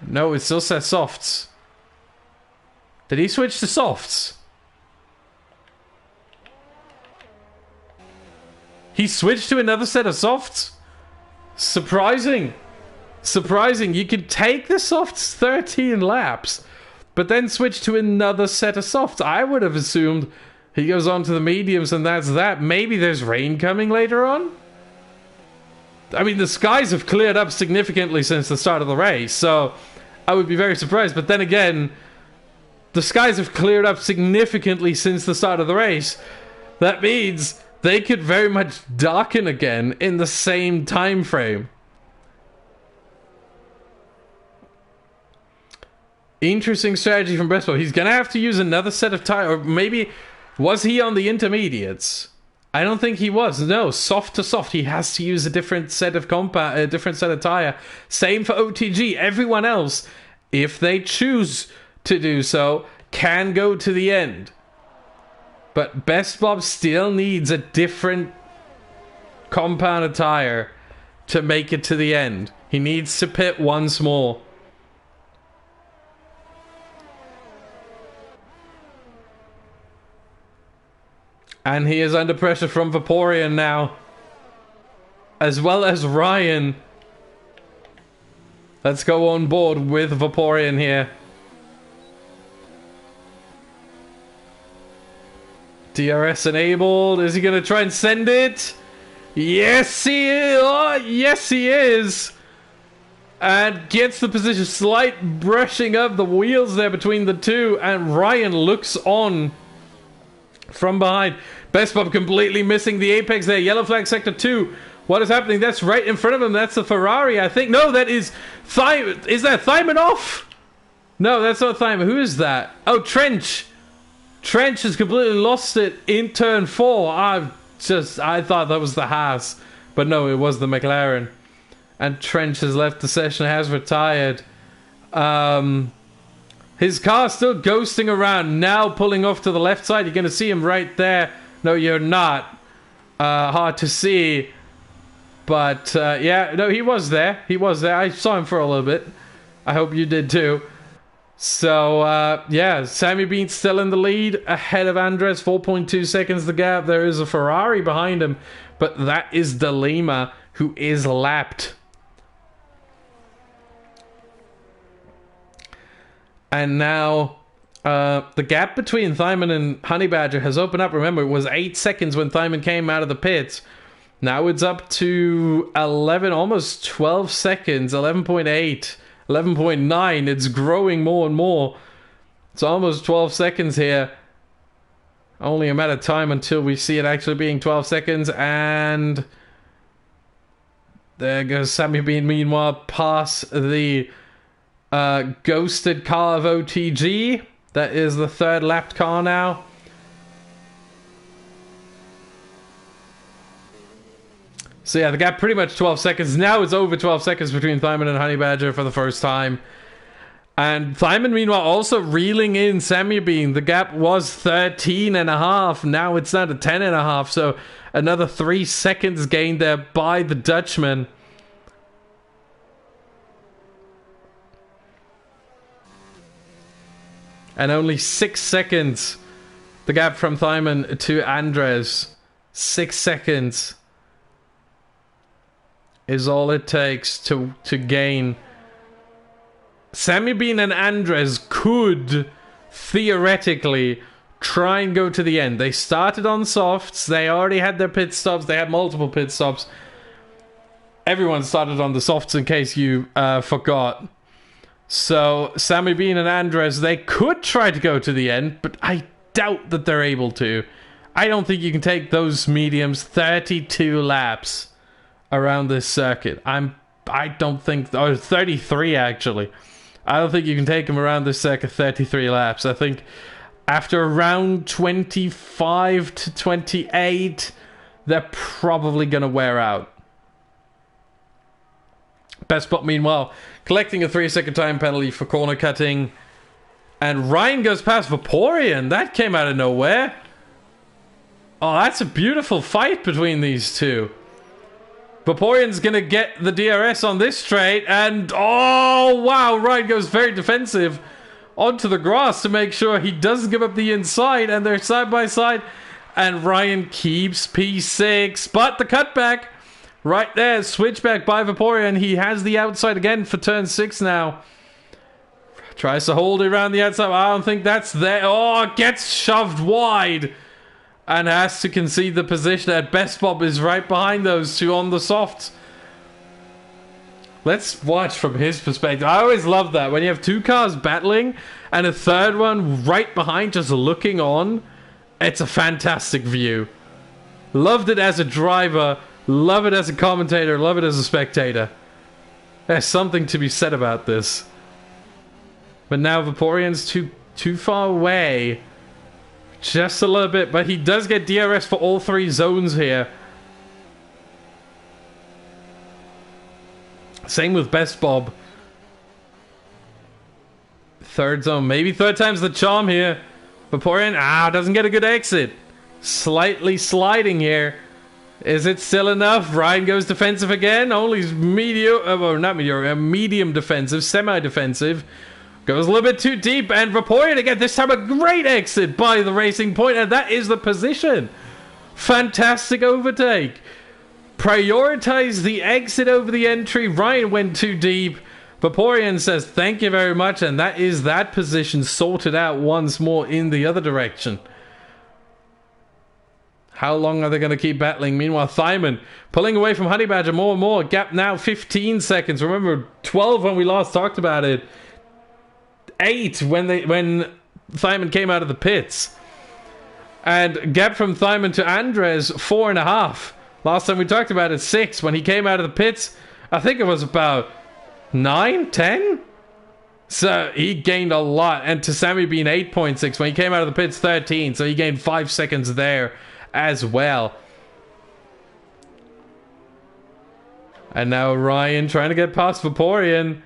No, it still says softs. Did he switch to softs? He switched to another set of softs? Surprising. Surprising. You could take the softs 13 laps, but then switch to another set of softs. I would have assumed he goes on to the mediums and that's that. Maybe there's rain coming later on? I mean, the skies have cleared up significantly since the start of the race, so I would be very surprised. But then again, the skies have cleared up significantly since the start of the race. That means they could very much darken again in the same time frame. Interesting strategy from Breastball. He's going to have to use another set of tire, or maybe... Was he on the intermediates? I don't think he was. No, soft to soft. He has to use a different set of a different set of tire. Same for OTG. Everyone else, if they choose to do so, can go to the end. But Best Bob still needs a different compound of tire to make it to the end. He needs to pit once more. And he is under pressure from Vaporeon now. As well as Ryan. Let's go on board with Vaporeon here. DRS enabled. Is he going to try and send it? Yes, he is. Oh, yes, he is. And gets the position. Slight brushing of the wheels there between the two. And Ryan looks on from behind. Best Bob completely missing the apex there. Yellow flag sector 2. What is happening? That's right in front of him. That's the Ferrari, I think. No, that is Thymon. Is that Thymon off? No, that's not Thymon. Who is that? Oh, Trench. Trench has completely lost it in turn 4. I thought that was the Haas. But no, it was the McLaren. And Trench has left the session, has retired. His car's still ghosting around, now pulling off to the left side. You're going to see him right there. No, you're not. Hard to see. But, yeah, no, he was there. He was there. I saw him for a little bit. I hope you did too. So, yeah, Sammy Bean's still in the lead, ahead of Andres. 4.2 seconds the gap. There is a Ferrari behind him. But that is Delima, who is lapped. And now the gap between Thymon and Honey Badger has opened up. Remember, it was 8 seconds when Thymon came out of the pits. Now it's up to 11, almost 12 seconds, 11.8, 11.9. It's growing more and more. It's almost 12 seconds here. Only a matter of time until we see it actually being 12 seconds. And there goes Sammy Bean, meanwhile, past the ghosted car of OTG. That is the third lapped car now. So yeah, the gap pretty much 12 seconds. Now it's over 12 seconds between Thyman and Honey Badger for the first time. And Thyman, meanwhile, also reeling in Samubean. The gap was 13.5. Now it's down to 10.5. So another 3 seconds gained there by the Dutchman. And only 6 seconds. The gap from Thyman to Andres. 6 seconds is all it takes to gain. Samubean and Andres could theoretically try and go to the end. They started on softs. They already had their pit stops. They had multiple pit stops. Everyone started on the softs in case you forgot. So Samubean and Andres, they could try to go to the end, but I doubt that they're able to. I don't think you can take those mediums 32 laps around this circuit. I don't think, or 33 actually. I don't think you can take them around this circuit 33 laps. I think after around 25 to 28, they're probably going to wear out. Best Spot, meanwhile, collecting a 3-second time penalty for corner cutting. And Ryan goes past Vaporeon. That came out of nowhere. Oh, that's a beautiful fight between these two. Vaporeon's going to get the DRS on this straight. And, oh, wow. Ryan goes very defensive onto the grass to make sure he doesn't give up the inside. And they're side by side. And Ryan keeps P6. But the cutback right there. Switchback by Vaporeon. He has the outside again for turn 6 now. Tries to hold it around the outside. I don't think that's there. Oh, gets shoved wide. And has to concede the position. At Best Bob is right behind those two on the softs. Let's watch from his perspective. I always love that. When you have two cars battling and a third one right behind just looking on. It's a fantastic view. Loved it as a driver. Love it as a commentator. Love it as a spectator. There's something to be said about this. But now Vaporeon's too far away. Just a little bit, but he does get DRS for all 3 zones here. Same with Best Bob. Third zone, maybe third time's the charm here. Vaporeon, doesn't get a good exit. Slightly sliding here. Is it still enough? Ryan goes defensive again. Only medium defensive, semi-defensive. Goes a little bit too deep, and Vaporeon again, this time a great exit by the Racing Point, and that is the position. Fantastic overtake. Prioritize the exit over the entry. Ryan went too deep. Vaporeon says thank you very much, and that is that position sorted out once more in the other direction. How long are they going to keep battling? Meanwhile, Thyman pulling away from Honey Badger more and more. Gap now 15 seconds. Remember, 12 when we last talked about it. 8 when Thyman came out of the pits. And gap from Thyman to Andres 4.5. Last time we talked about it, 6 when he came out of the pits. I think it was about 9, 10. So he gained a lot. And to Samubean 8.6 when he came out of the pits, 13. So he gained 5 seconds there as well. And now Ryan trying to get past Vaporeon.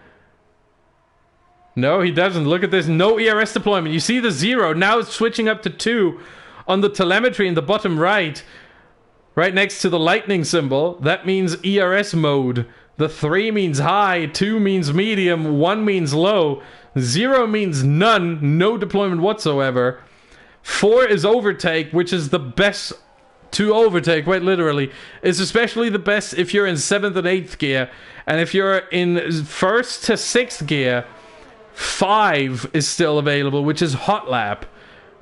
No, he doesn't. Look at this. No ERS deployment. You see the 0. Now it's switching up to 2 on the telemetry in the bottom right. Right next to the lightning symbol. That means ERS mode. The 3 means high. 2 means medium. 1 means low. 0 means none. No deployment whatsoever. 4 is overtake, which is the best to overtake, quite literally. It's especially the best if you're in 7th and 8th gear. And if you're in 1st to 6th gear, 5 is still available, which is hot lap,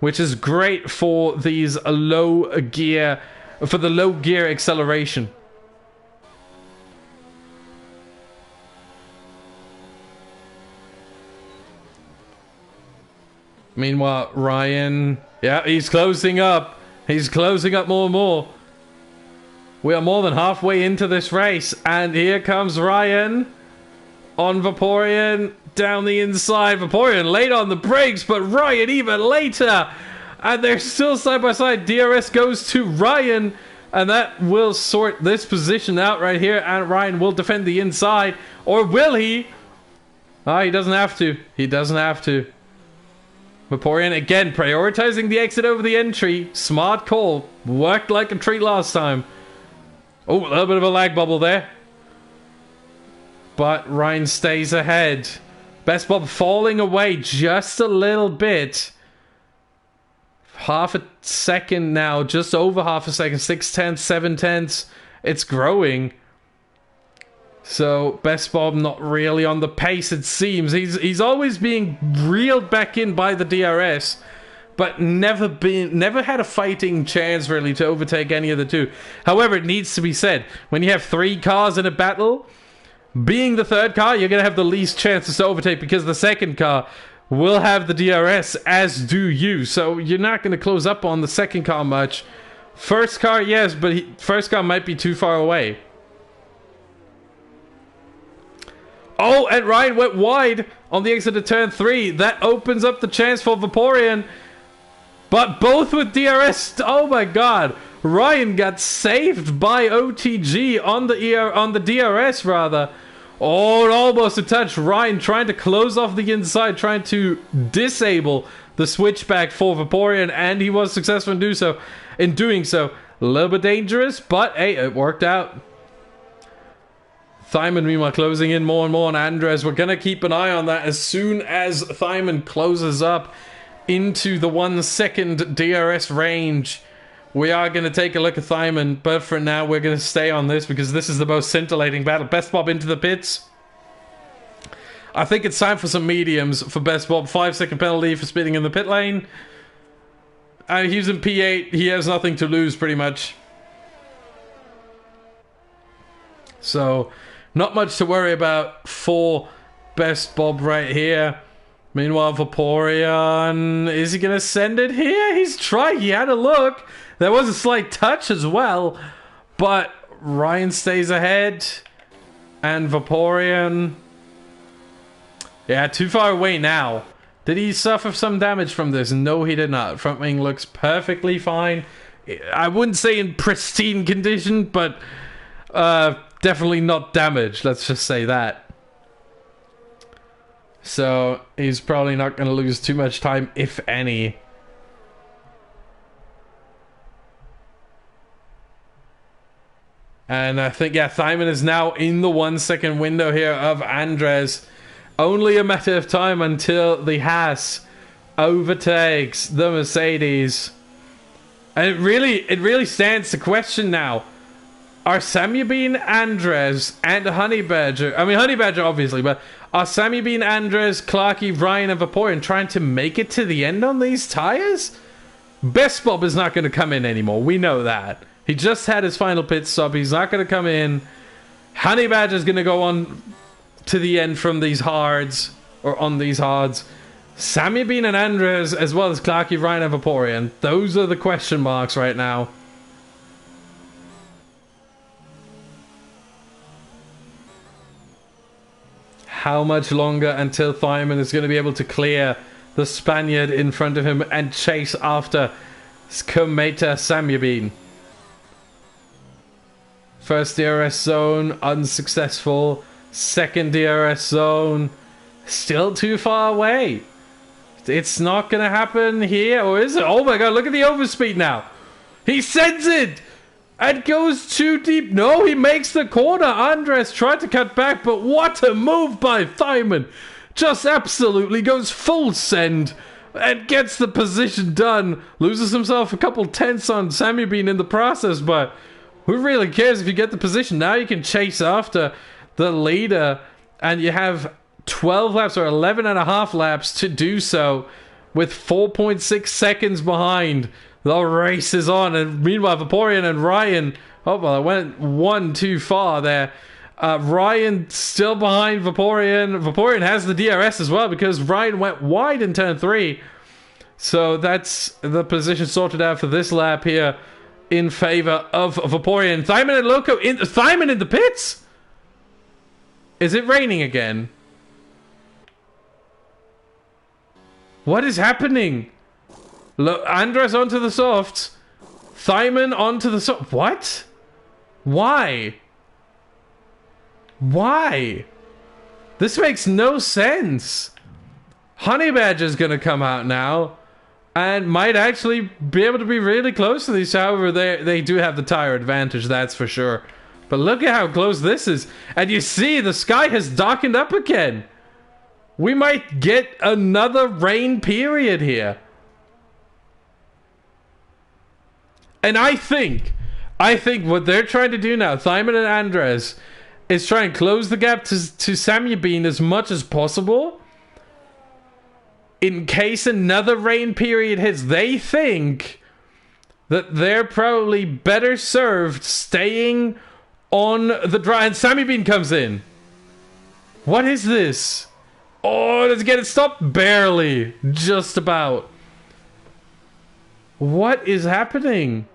which is great for these low gear, for the low gear acceleration. Meanwhile, Ryan, yeah, he's closing up. He's closing up more and more. We are more than halfway into this race, and here comes Ryan on Vaporeon. Down the inside, Vaporeon late on the brakes, but Ryan even later. And they're still side by side. DRS goes to Ryan. And that will sort this position out right here. And Ryan will defend the inside. Or will he? He doesn't have to. He doesn't have to. Vaporeon again prioritizing the exit over the entry. Smart call. Worked like a treat last time. Oh, a little bit of a lag bubble there. But Ryan stays ahead. Best Bob falling away just a little bit. Half a second now. Just over half a second. 6/10, 7/10. It's growing. So, Best Bob not really on the pace, it seems. He's always being reeled back in by the DRS, but never had a fighting chance, really, to overtake any of the two. However, it needs to be said, when you have 3 cars in a battle, being the third car, you're going to have the least chances to overtake, because the second car will have the DRS, as do you. So, you're not going to close up on the second car much. First car, yes, but first car might be too far away. Oh, and Ryan went wide on the exit of turn 3. That opens up the chance for Vaporeon. But both with DRS. Oh my god. Ryan got saved by OTG on the DRS rather. Oh, almost a touch. Ryan trying to close off the inside, trying to disable the switchback for Vaporeon, and he was successful in doing so. A little bit dangerous, but hey, it worked out. Thyman, meanwhile, closing in more and more on Andres. We're going to keep an eye on that as soon as Thyman closes up into the 1 second DRS range. We are going to take a look at Thyman, but for now, we're going to stay on this because this is the most scintillating battle. Best Bob into the pits. I think it's time for some mediums for Best Bob. 5-second penalty for speeding in the pit lane. He's in P8. He has nothing to lose, pretty much. So, not much to worry about for Best Bob right here. Meanwhile, Vaporeon, is he going to send it here? He's trying. He had a look. There was a slight touch as well. But Ryan stays ahead. And Vaporeon... yeah, too far away now. Did he suffer some damage from this? No, he did not. Front wing looks perfectly fine. I wouldn't say in pristine condition, but... definitely not damaged, let's just say that. So, he's probably not going to lose too much time, if any. And I think, yeah, Thyman is now in the 1 second window here of Andres. Only a matter of time until the Haas overtakes the Mercedes. And it really stands to question now. Are Samubean, Andres, and Honey Badger... I mean, Honey Badger, obviously, but... are Samubean, Andres, Clarky, Ryan, and Vaporeon trying to make it to the end on these tires? Best Bob is not going to come in anymore. We know that. He just had his final pit stop. He's not going to come in. Honey Badger is going to go on to the end from these hards. Or on these hards. Samubean and Andres, as well as Clarky, Ryan, and Vaporeon. Those are the question marks right now. How much longer until Thyman is going to be able to clear the Spaniard in front of him and chase after Kometa Samubean? First DRS zone, unsuccessful. Second DRS zone, still too far away. It's not going to happen here, or is it? Oh my god, look at the overspeed now. He sends it! And goes too deep. No, he makes the corner. Andres tried to cut back, but what a move by Thyman. Just absolutely goes full send and gets the position done. Loses himself a couple tenths on Samubean in the process, but who really cares if you get the position? Now you can chase after the leader, and you have 12 laps or 11 and a half laps to do so with 4.6 seconds behind. The race is on, and meanwhile, Vaporeon and Ryan... oh, well, I went one too far there. Ryan still behind Vaporeon. Vaporeon has the DRS as well, because Ryan went wide in turn 3. So that's the position sorted out for this lap here in favor of Vaporeon. Thyman and Loco... Thyman in the pits? Is it raining again? What is happening? Andres onto the softs. Thyman onto the what? Why? Why? This makes no sense. Honey Badger's gonna come out now and might actually be able to be really close to these. However, they do have the tire advantage, that's for sure. But look at how close this is. And you see the sky has darkened up again. We might get another rain period here. And I think what they're trying to do now, Thyman and Andres, is try and close the gap to Samuel Bean as much as possible. In case another rain period hits, they think that they're probably better served staying on the dry. And Samuel Bean comes in. What is this? Oh, does it get it stopped? Barely. Just about. What is happening?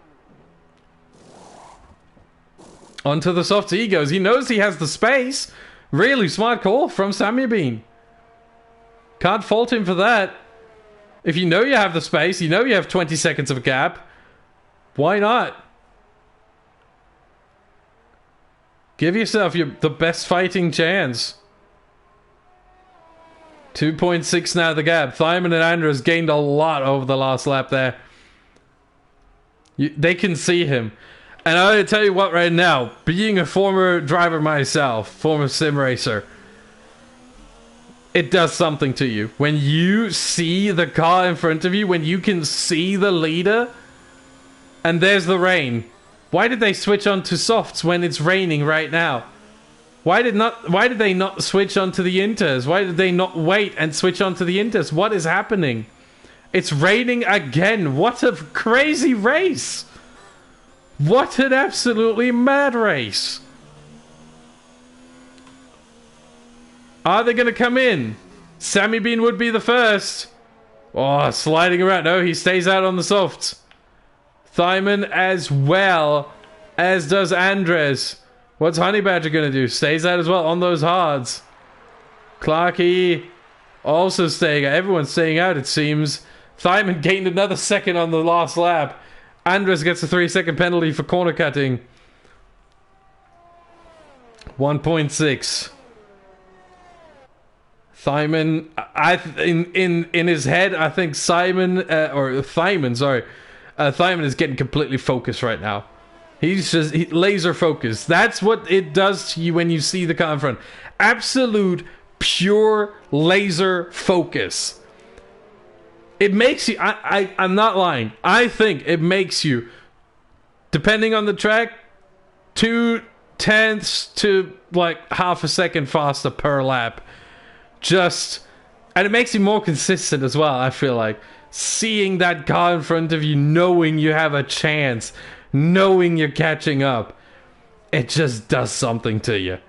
Onto the soft he goes. He knows he has the space. Really smart call from Samuel Bean. Can't fault him for that. If you know you have the space, you know you have 20 seconds of a gap, why not? Give yourself the best fighting chance. 2.6 now the gap. Thyman and Andrews gained a lot over the last lap there. They can see him. And I'm going to tell you what right now, being a former driver myself, former sim racer, it does something to you. When you see the car in front of you, when you can see the leader, and there's the rain. Why did they switch on to softs when it's raining right now? Why did they not switch on to the inters? Why did they not wait and switch on to the inters? What is happening? It's raining again. What a crazy race. What an absolutely mad race. Are they going to come in? Sammy Bean would be the first. Oh, sliding around. No, he stays out on the softs. Thyman as well, as does Andres. What's Honey Badger going to do? Stays out as well on those hards. Clarky also staying out. Everyone's staying out, it seems. Thyman gained another second on the last lap. Andres gets a 3-second penalty for corner cutting. 1.6. Thyman, in his head, I think Thyman is getting completely focused right now. He's just laser focused. That's what it does to you when you see the car in front. Absolute, pure laser focus. It makes you, I'm not lying, I think it makes you, depending on the track, 0.2 to like half a second faster per lap. And it makes you more consistent as well, I feel like. Seeing that car in front of you, knowing you have a chance, knowing you're catching up, it just does something to you.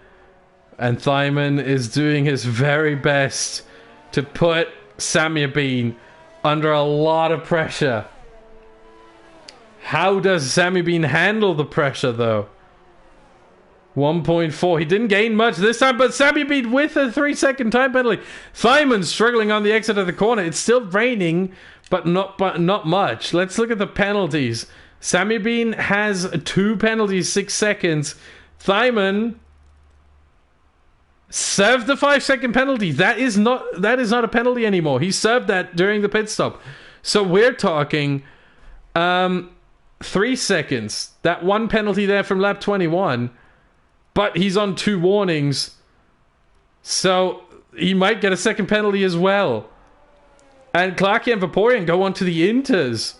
And Thyman is doing his very best to put Samuel Bean under a lot of pressure. How does Samuel Bean handle the pressure, though? 1.4. He didn't gain much this time, but Samuel Bean with a 3-second time penalty. Thyman struggling on the exit of the corner. It's still raining, but not much. Let's look at the penalties. Samuel Bean has 2 penalties, 6 seconds. Thyman served the 5-second penalty. That is not a penalty anymore. He served that during the pit stop. So we're talking 3 seconds. That 1 penalty there from lap 21. But he's on 2 warnings. So he might get a second penalty as well. And Clarky and Vaporeon go on to the inters.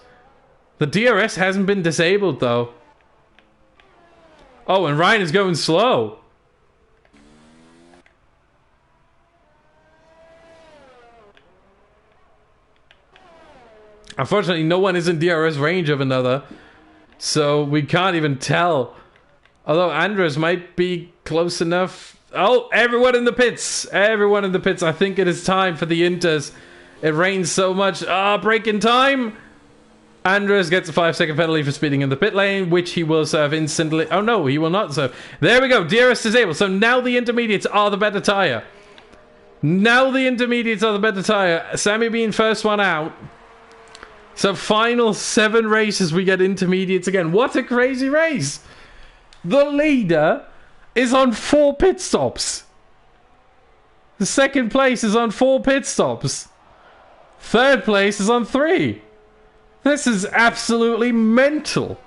The DRS hasn't been disabled though. Oh, and Ryan is going slow. Unfortunately, no one is in DRS range of another. So we can't even tell. Although Andres might be close enough. Oh, everyone in the pits. Everyone in the pits. I think it is time for the inters. It rains so much. Break in time. Andres gets a 5-second penalty for speeding in the pit lane, which he will serve instantly. Oh no, he will not serve. There we go. DRS disabled. So now the intermediates are the better tire. Now the intermediates are the better tire. Sammy Bean first one out. So final 7 races, we get intermediates again. What a crazy race. The leader is on 4 pit stops. The second place is on 4 pit stops. Third place is on 3. This is absolutely mental.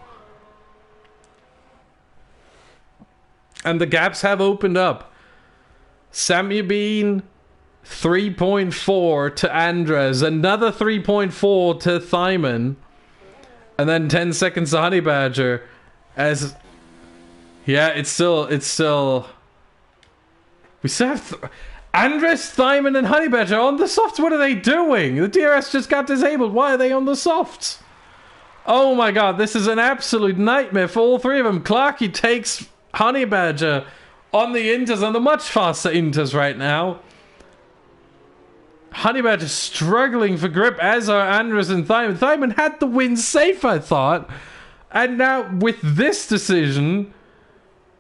And the gaps have opened up. Sammy Bean, 3.4 to Andres. Another 3.4 to Thyman. And then 10 seconds to Honey Badger. As... yeah, it's still... we still have... Andres, Thyman, and Honey Badger on the softs. What are they doing? The DRS just got disabled. Why are they on the softs? Oh my god, this is an absolute nightmare for all 3 of them. Clarky takes Honey Badger on the inters, on the much faster inters right now. Honey Badger struggling for grip, as are Andres and Thyman. Thyman had the win safe, I thought. And now, with this decision,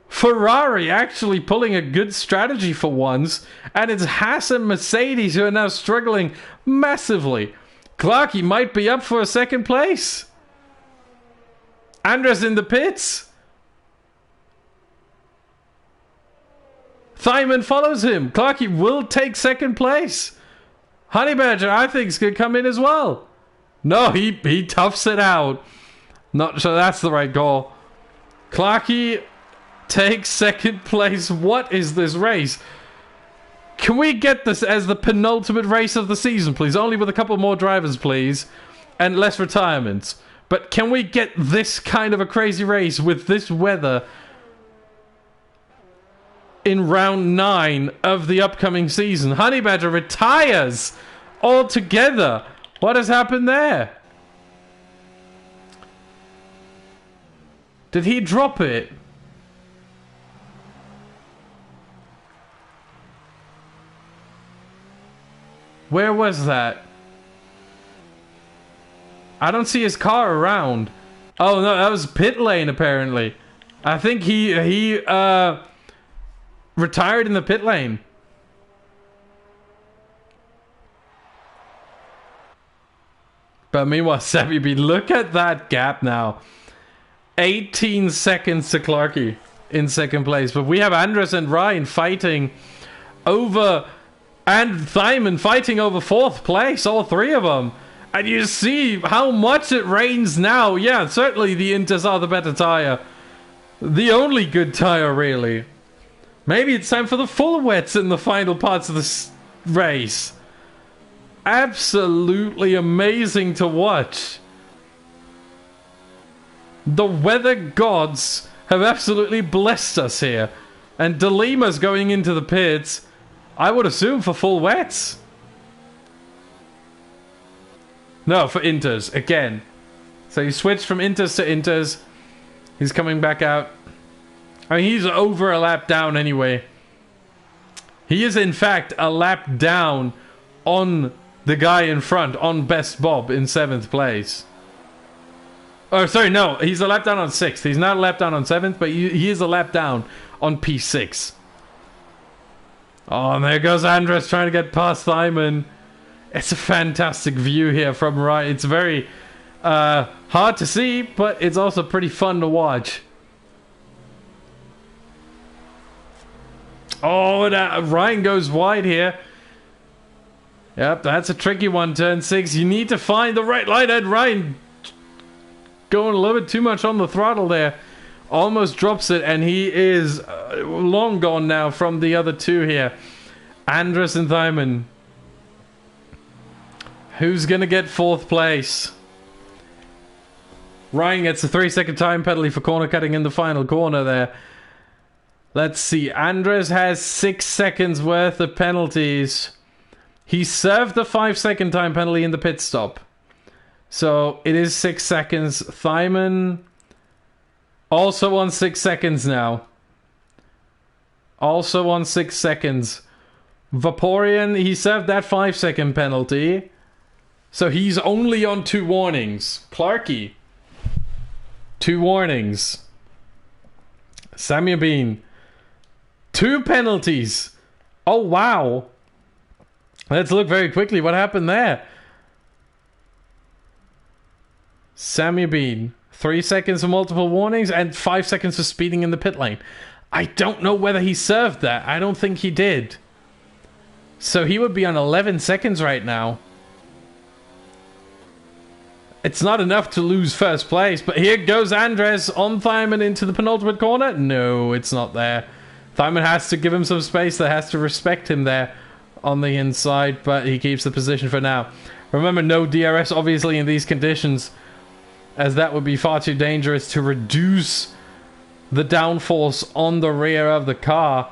Ferrari actually pulling a good strategy for once. And it's Haas and Mercedes who are now struggling massively. Clarky might be up for a second place. Andres in the pits. Thyman follows him. Clarky will take second place. Honey Badger, I think, is going to come in as well. No, he toughs it out. Not sure that's the right call. Clarky takes second place. What is this race? Can we get this as the penultimate race of the season, please? Only with a couple more drivers, please. And less retirements. But can we get this kind of a crazy race with this weather in round 9 of the upcoming season? Honey Badger retires altogether. What has happened there? Did he drop it? Where was that? I don't see his car around. Oh no, that was pit lane apparently. I think he retired in the pit lane. But meanwhile, Sammy B, look at that gap now. 18 seconds to Clarky in second place. But we have Andres and Ryan fighting over, and Thyman fighting over 4th place, all 3 of them. And you see how much it rains now. Yeah, certainly the Inters are the better tire. The only good tire, really. Maybe it's time for the full wets in the final parts of this race. Absolutely amazing to watch. The weather gods have absolutely blessed us here. And DeLima's going into the pits, I would assume, for full wets. No, for Inters, again. So he switched from Inters to Inters. He's coming back out. I mean, he's over a lap down anyway. He is, in fact, a lap down on the guy in front, on Best Bob in 7th place. Oh, sorry, no. He's a lap down on 6th. He's not a lap down on 7th, but he is a lap down on P6. Oh, and there goes Andres trying to get past Thyman. It's a fantastic view here from right. It's very hard to see, but it's also pretty fun to watch. Oh, Ryan goes wide here. Yep, that's a tricky one, turn 6. You need to find the right line, and Ryan going a little bit too much on the throttle there. Almost drops it, and he is long gone now from the other 2 here. Andres and Thyman. Who's going to get 4th place? Ryan gets a 3-second time penalty for corner cutting in the final corner there. Let's see. Andres has 6 seconds worth of penalties. He served the 5-second time penalty in the pit stop. So it is 6 seconds. Thyman also on 6 seconds now. Also on 6 seconds. Vaporeon, he served that 5-second penalty. So he's only on 2 warnings. Clarky, 2 warnings. Sammy Bean, 2 penalties. Oh, wow. Let's look very quickly what happened there. Sammy Bean, 3 seconds for multiple warnings and 5 seconds for speeding in the pit lane. I don't know whether he served that. I don't think he did. So he would be on 11 seconds right now. It's not enough to lose first place, but here goes Andres on Thyman into the penultimate corner. No, it's not there. Thyman has to give him some space. There has to respect him there on the inside, but he keeps the position for now. Remember, no DRS obviously in these conditions, as that would be far too dangerous to reduce the downforce on the rear of the car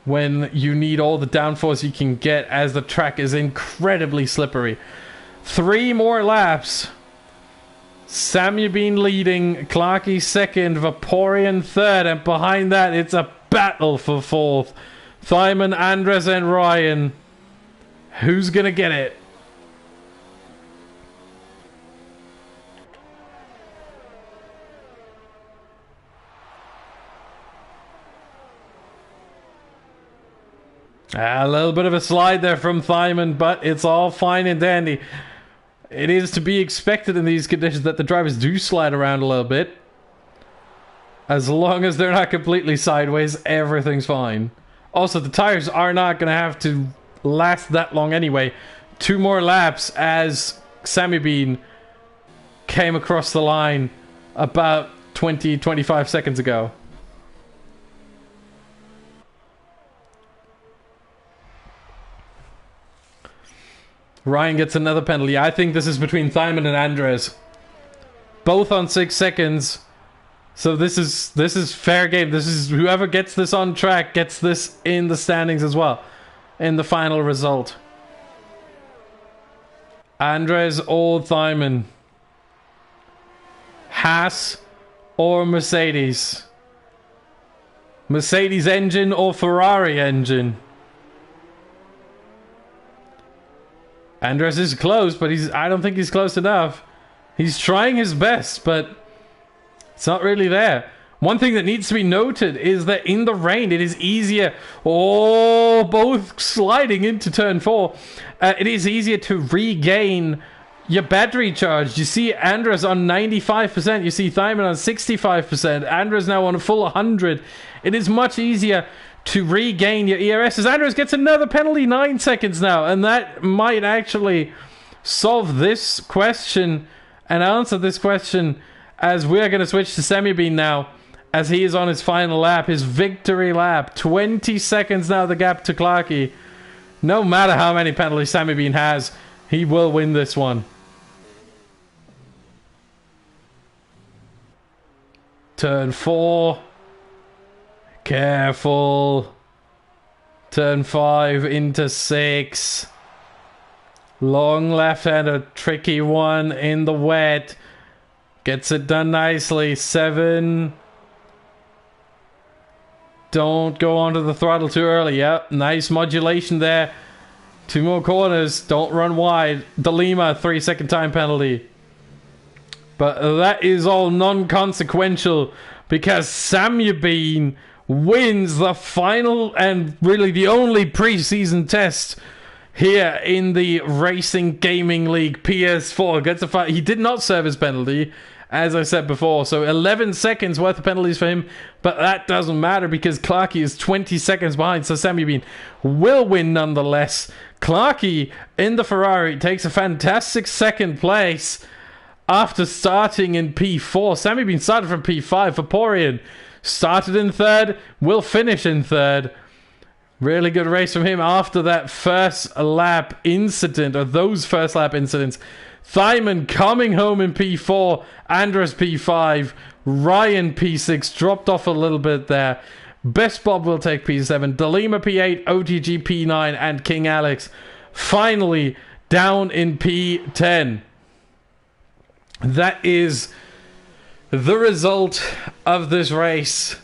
when you need all the downforce you can get, as the track is incredibly slippery. 3 more laps. Sammy Bean leading, Clarky second, Vaporeon third, and behind that it's a battle for fourth. Thyman, Andres, and Ryan. Who's gonna get it? A little bit of a slide there from Thyman, but it's all fine and dandy. It is to be expected in these conditions that the drivers do slide around a little bit. As long as they're not completely sideways, everything's fine. Also, the tires are not going to have to last that long anyway. 2 more laps as Sammy Bean came across the line about 20-25 seconds ago. Ryan gets another penalty. I think this is between Thyman and Andres. Both on 6 seconds. So this is fair game. This is whoever gets this on track gets this in the standings as well. In the final result. Andres or Thyman. Haas or Mercedes. Mercedes engine or Ferrari engine. Andres is close, but I don't think he's close enough. He's trying his best, but it's not really there. One thing that needs to be noted is that in the rain, it is easier. Oh, both sliding into turn 4. It is easier to regain your battery charge. You see Andres on 95%. You see Thyman on 65%. Andres now on a full 100. It is much easier to regain your ERS, as Andres gets another penalty, 9 seconds now, and that might actually solve this question and answer this question, as we're going to switch to Sammy Bean now, as he is on his final lap, his victory lap. 20 seconds now, the gap to Clarky. No matter how many penalties Sammy Bean has, he will win this one. Turn 4. Careful. Turn 5 into 6. Long left hand, a tricky one in the wet. Gets it done nicely. 7. Don't go onto the throttle too early. Yep, nice modulation there. 2 more corners. Don't run wide. DeLima, 3-second time penalty. But that is all non-consequential, because Sammy Bean wins the final and really the only preseason test here in the Racing Gaming League PS4. Gets a fight. He did not serve his penalty, as I said before. So 11 seconds worth of penalties for him, but that doesn't matter because Clarky is 20 seconds behind. So Sammy Bean will win nonetheless. Clarky in the Ferrari takes a fantastic 2nd place after starting in P4. Sammy Bean started from P5. Vaporeon started in 3rd, will finish in 3rd. Really good race from him after that first lap incident, or those first lap incidents. Thyman coming home in P4, Andres P5, Ryan P6, dropped off a little bit there. Best Bob will take P7, DeLima P8, OTG P9, and King Alex finally down in P10. That is the result of this race.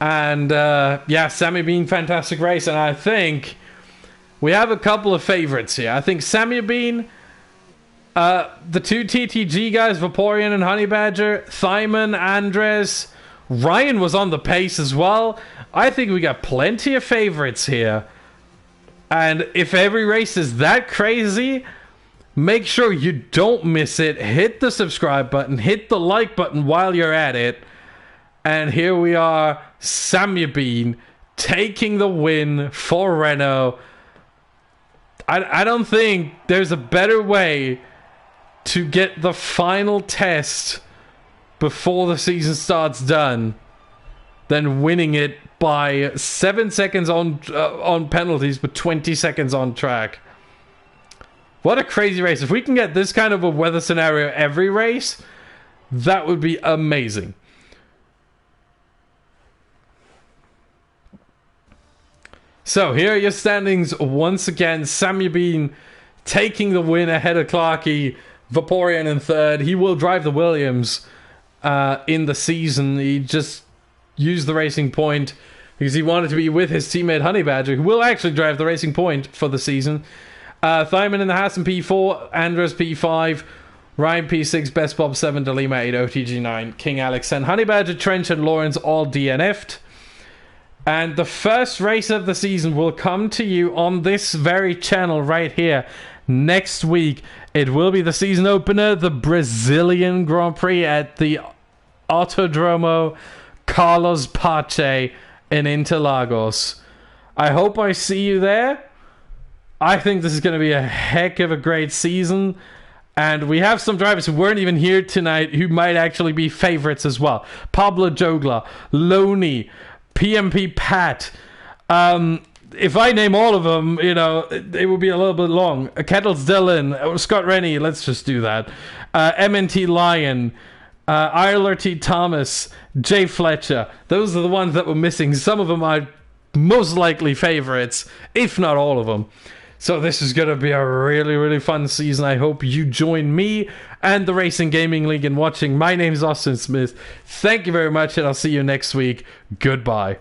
And yeah, Sammy Bean, fantastic race. And I think we have a couple of favorites here. I think Sammy Bean, the 2 TTG guys, Vaporeon and Honey Badger, Thyman, Andres, Ryan was on the pace as well. I think we got plenty of favorites here. And if every race is that crazy, Make sure you don't miss it. Hit the subscribe button. Hit the like button while you're at it. And here we are, Sammy Bean taking the win for Renault. I don't think there's a better way to get the final test before the season starts done than winning it by 7 seconds on penalties, but 20 seconds on track. What a crazy race. If we can get this kind of a weather scenario every race, that would be amazing. So here are your standings once again. Sammy Bean taking the win ahead of Clarkey. Vaporeon in third. He will drive the Williams in the season. He just used the Racing Point because he wanted to be with his teammate Honey Badger, who will actually drive the Racing Point for the season. Thyman in the Haas in P4, Andres P5, Ryan P6, Best Bob 7, Delima 8, OTG 9, King Alex 10, Honey Badger, Trench, and Lawrence all DNF'd. And the first race of the season will come to you on this very channel right here next week. It will be the season opener, the Brazilian Grand Prix at the Autodromo Carlos Pache in Interlagos. I hope I see you there. I think this is going to be a heck of a great season. And we have some drivers who weren't even here tonight who might actually be favorites as well. Pablo Jogla, Loney, PMP Pat. If I name all of them, you know, it would be a little bit long. Kettles Dillon, Scott Rennie, let's just do that. MNT Lion, Irler T. Thomas, Jay Fletcher. Those are the ones that were missing. Some of them are most likely favorites, if not all of them. So this is going to be a really, really fun season. I hope you join me and the Racing Gaming League in watching. My name is Austin Smith. Thank you very much, and I'll see you next week. Goodbye.